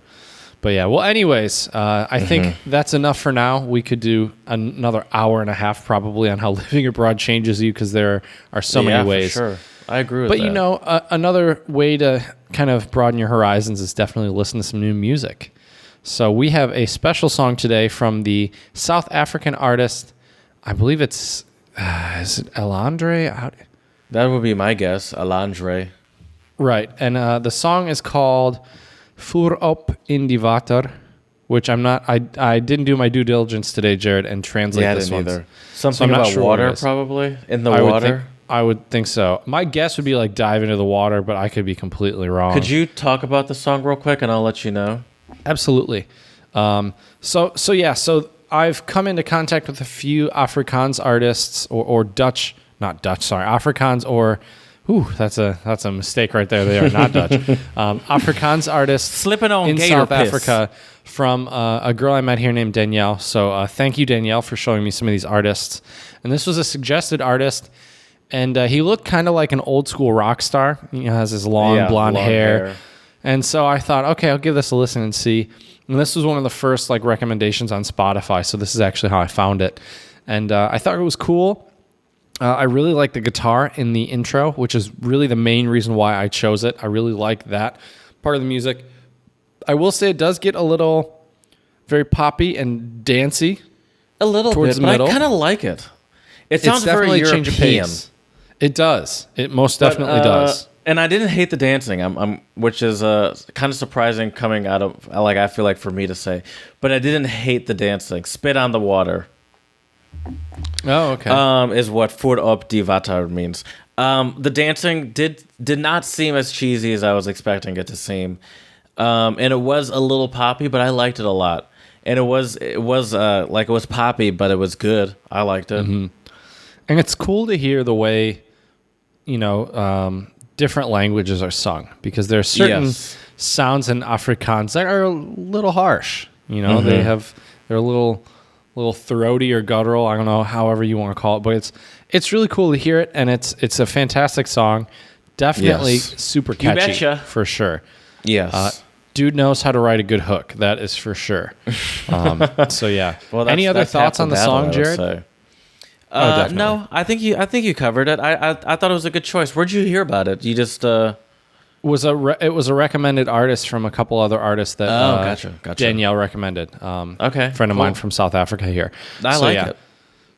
But yeah, well, anyways, I think that's enough for now. We could do another hour and a half probably on how living abroad changes you because there are so many ways. For sure. I agree with that. But another way to kind of broaden your horizons is definitely listen to some new music. So we have a special song today from the South African artist. I believe it's is it Elandre? That would be my guess, Elandre. Right, and the song is called "Voor op in die water," which I'm not. I didn't do my due diligence today, Jared, and translate this one. Either. Something about sure water, probably in the water. I would think so. My guess would be like dive into the water, but I could be completely wrong. Could you talk about the song real quick, and I'll let you know? Absolutely. So I've come into contact with a few Afrikaans artists or Dutch, not Dutch, sorry, Afrikaans or, that's a mistake right there. They are not Dutch. Afrikaans artists slipping on in South Africa from a girl I met here named Danielle. So thank you, Danielle, for showing me some of these artists. And this was a suggested artist. And he looked kind of like an old school rock star. He has his long blonde hair. And so I thought, okay, I'll give this a listen and see. And this was one of the first recommendations on Spotify. So this is actually how I found it. And I thought it was cool. I really like the guitar in the intro, which is really the main reason why I chose it. I really like that part of the music. I will say it does get a little very poppy and dancey. A little towards bit, the middle. But I kind of like it. It sounds very European. It does. It most definitely does. And I didn't hate the dancing, which is kind of surprising coming out of, I feel like for me to say. But I didn't hate the dancing. Spit on the water. Oh, okay. Is what Voor op die water means. The dancing did not seem as cheesy as I was expecting it to seem. And it was a little poppy, but I liked it a lot. And it was poppy, but it was good. I liked it. Mm-hmm. And it's cool to hear the way, different languages are sung because there are certain sounds in Afrikaans that are a little harsh. They're a little throaty or guttural. I don't know, however you want to call it, but it's really cool to hear it, and it's a fantastic song. Definitely super catchy for sure. Yes. Dude knows how to write a good hook. That is for sure. So yeah. Well, any other thoughts on the song, Jared? No, I think you covered it. I thought it was a good choice. Where'd you hear about it? You just it was a recommended artist from a couple other artists that gotcha. Danielle recommended. Okay, friend of mine from South Africa here. I like it.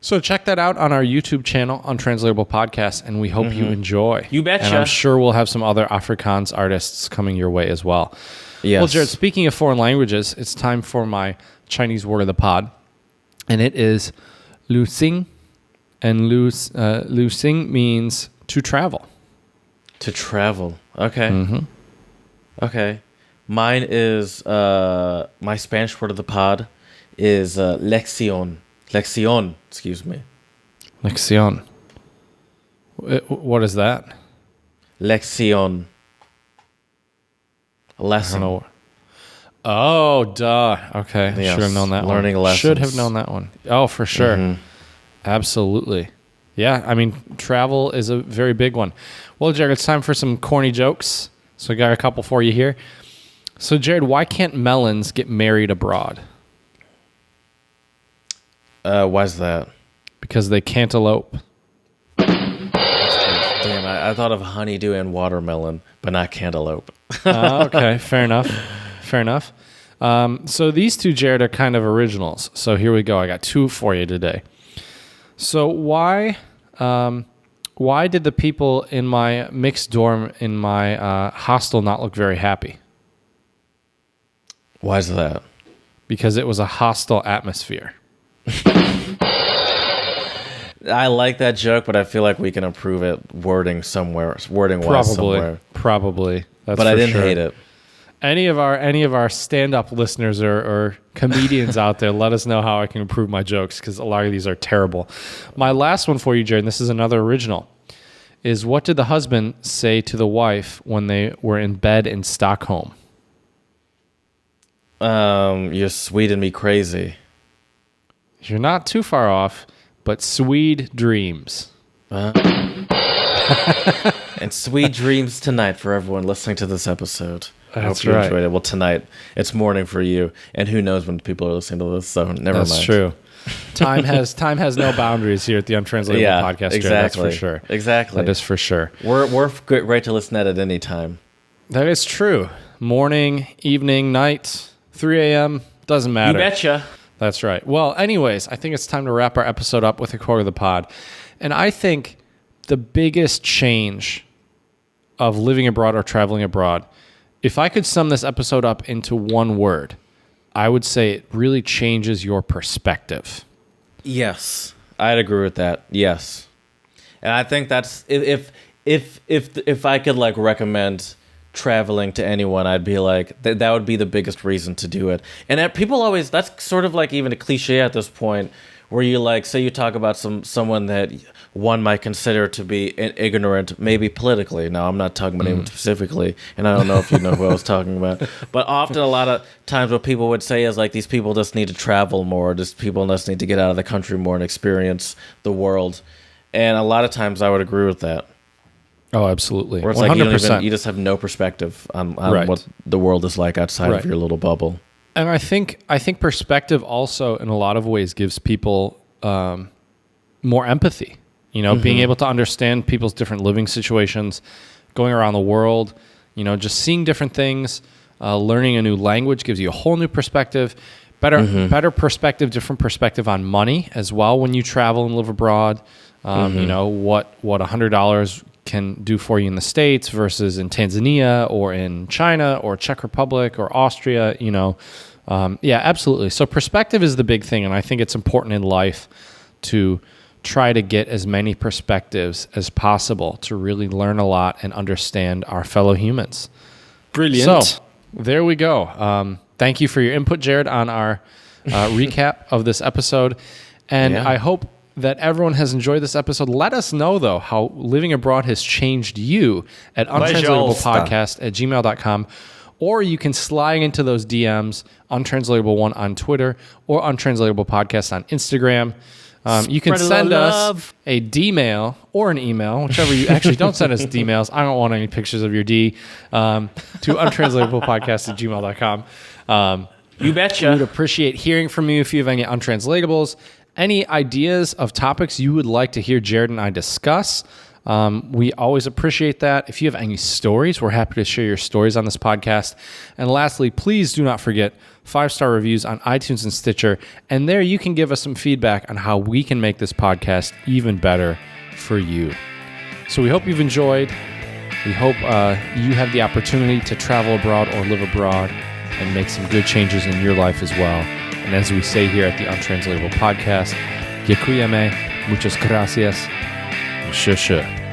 So check that out on our YouTube channel, Untranslatable Podcast, and we hope you enjoy. You betcha. And I'm sure we'll have some other Afrikaans artists coming your way as well. Yes. Well, Jared, speaking of foreign languages, it's time for my Chinese word of the pod, and it is "luxing." And luxing means to travel. To travel. Okay. Mm-hmm. Okay. Mine is my Spanish word of the pod is lección. Lección, excuse me. Lección. What is that? Lección. A lesson. I don't know. Oh, duh. Okay. Yes. Should have known that Learning one. lessons. Should have known that one. Oh, for sure. Mm-hmm. Absolutely. Yeah, I mean, travel is a very big one. Well, Jared, it's time for some corny jokes. So I got a couple for you here. So, Jared, why can't melons get married abroad? Why's that? Because they can't elope. Damn, I thought of honeydew and watermelon, but not cantaloupe. Okay, fair enough. Fair enough. So these two, Jared, are kind of originals. So here we go. I got two for you today. So why did the people in my mixed dorm in my hostel not look very happy? Why is that? Because it was a hostile atmosphere. I like that joke, but I feel like we can improve it wording wise somewhere. Probably. But I didn't hate it. Any of our stand-up listeners or comedians out there, let us know how I can improve my jokes, because a lot of these are terrible. My last one for you, Jared, and this is another original, is what did the husband say to the wife when they were in bed in Stockholm? You're sweet and me crazy. You're not too far off, but sweet dreams. And sweet dreams tonight for everyone listening to this episode. I hope you enjoyed it. Well, tonight, it's morning for you, and who knows when people are listening to this, so never mind. That's true. Time has no boundaries here at the Untranslatable Podcast. Exactly. That's for sure. Exactly. That is for sure. We're great to listen at any time. That is true. Morning, evening, night, 3 a.m., doesn't matter. You betcha. That's right. Well, anyways, I think it's time to wrap our episode up with a quote of the pod. And I think the biggest change of living abroad or traveling abroad, if I could sum this episode up into one word, I would say it really changes your perspective. Yes, I'd agree with that. Yes, and I think that's if I could like recommend traveling to anyone, I'd be like that would be the biggest reason to do it. And people always, that's sort of like even a cliche at this point, where you like say you talk about someone that one might consider to be ignorant, maybe politically. Now, I'm not talking about anyone specifically, and I don't know if you know who I was talking about. But often, a lot of times, what people would say is like, these people just need to travel more. Just people just need to get out of the country more and experience the world. And a lot of times, I would agree with that. Oh, absolutely. Where it's 100%. Like you just have no perspective on what the world is like outside of your little bubble. And I think perspective also, in a lot of ways, gives people more empathy. You know, being able to understand people's different living situations, going around the world, you know, just seeing different things, learning a new language gives you a whole new perspective, better perspective, different perspective on money as well when you travel and live abroad. You know, what $100 can do for you in the States versus in Tanzania or in China or Czech Republic or Austria, you know. Yeah, absolutely. So perspective is the big thing, and I think it's important in life to try to get as many perspectives as possible to really learn a lot and understand our fellow humans. Brilliant. So there we go. Thank you for your input, Jared, on our recap of this episode. And I hope that everyone has enjoyed this episode. Let us know, though, how living abroad has changed you at untranslatablepodcast@gmail.com. Or you can slide into those DMs, Untranslatable1 on Twitter or Untranslatable Podcast on Instagram. You can send us a D-mail or an email, whichever you actually don't send us D-mails. I don't want any pictures of your D, to untranslatablepodcast@gmail.com. You betcha. We would appreciate hearing from you if you have any untranslatables, any ideas of topics you would like to hear Jared and I discuss. We always appreciate that. If you have any stories, we're happy to share your stories on this podcast. And lastly, please do not forget 5-star reviews on iTunes and Stitcher. And there you can give us some feedback on how we can make this podcast even better for you. So we hope you've enjoyed. We hope you have the opportunity to travel abroad or live abroad and make some good changes in your life as well. And as we say here at the Untranslatable Podcast, Dziękujemy, muchas gracias, 谢谢.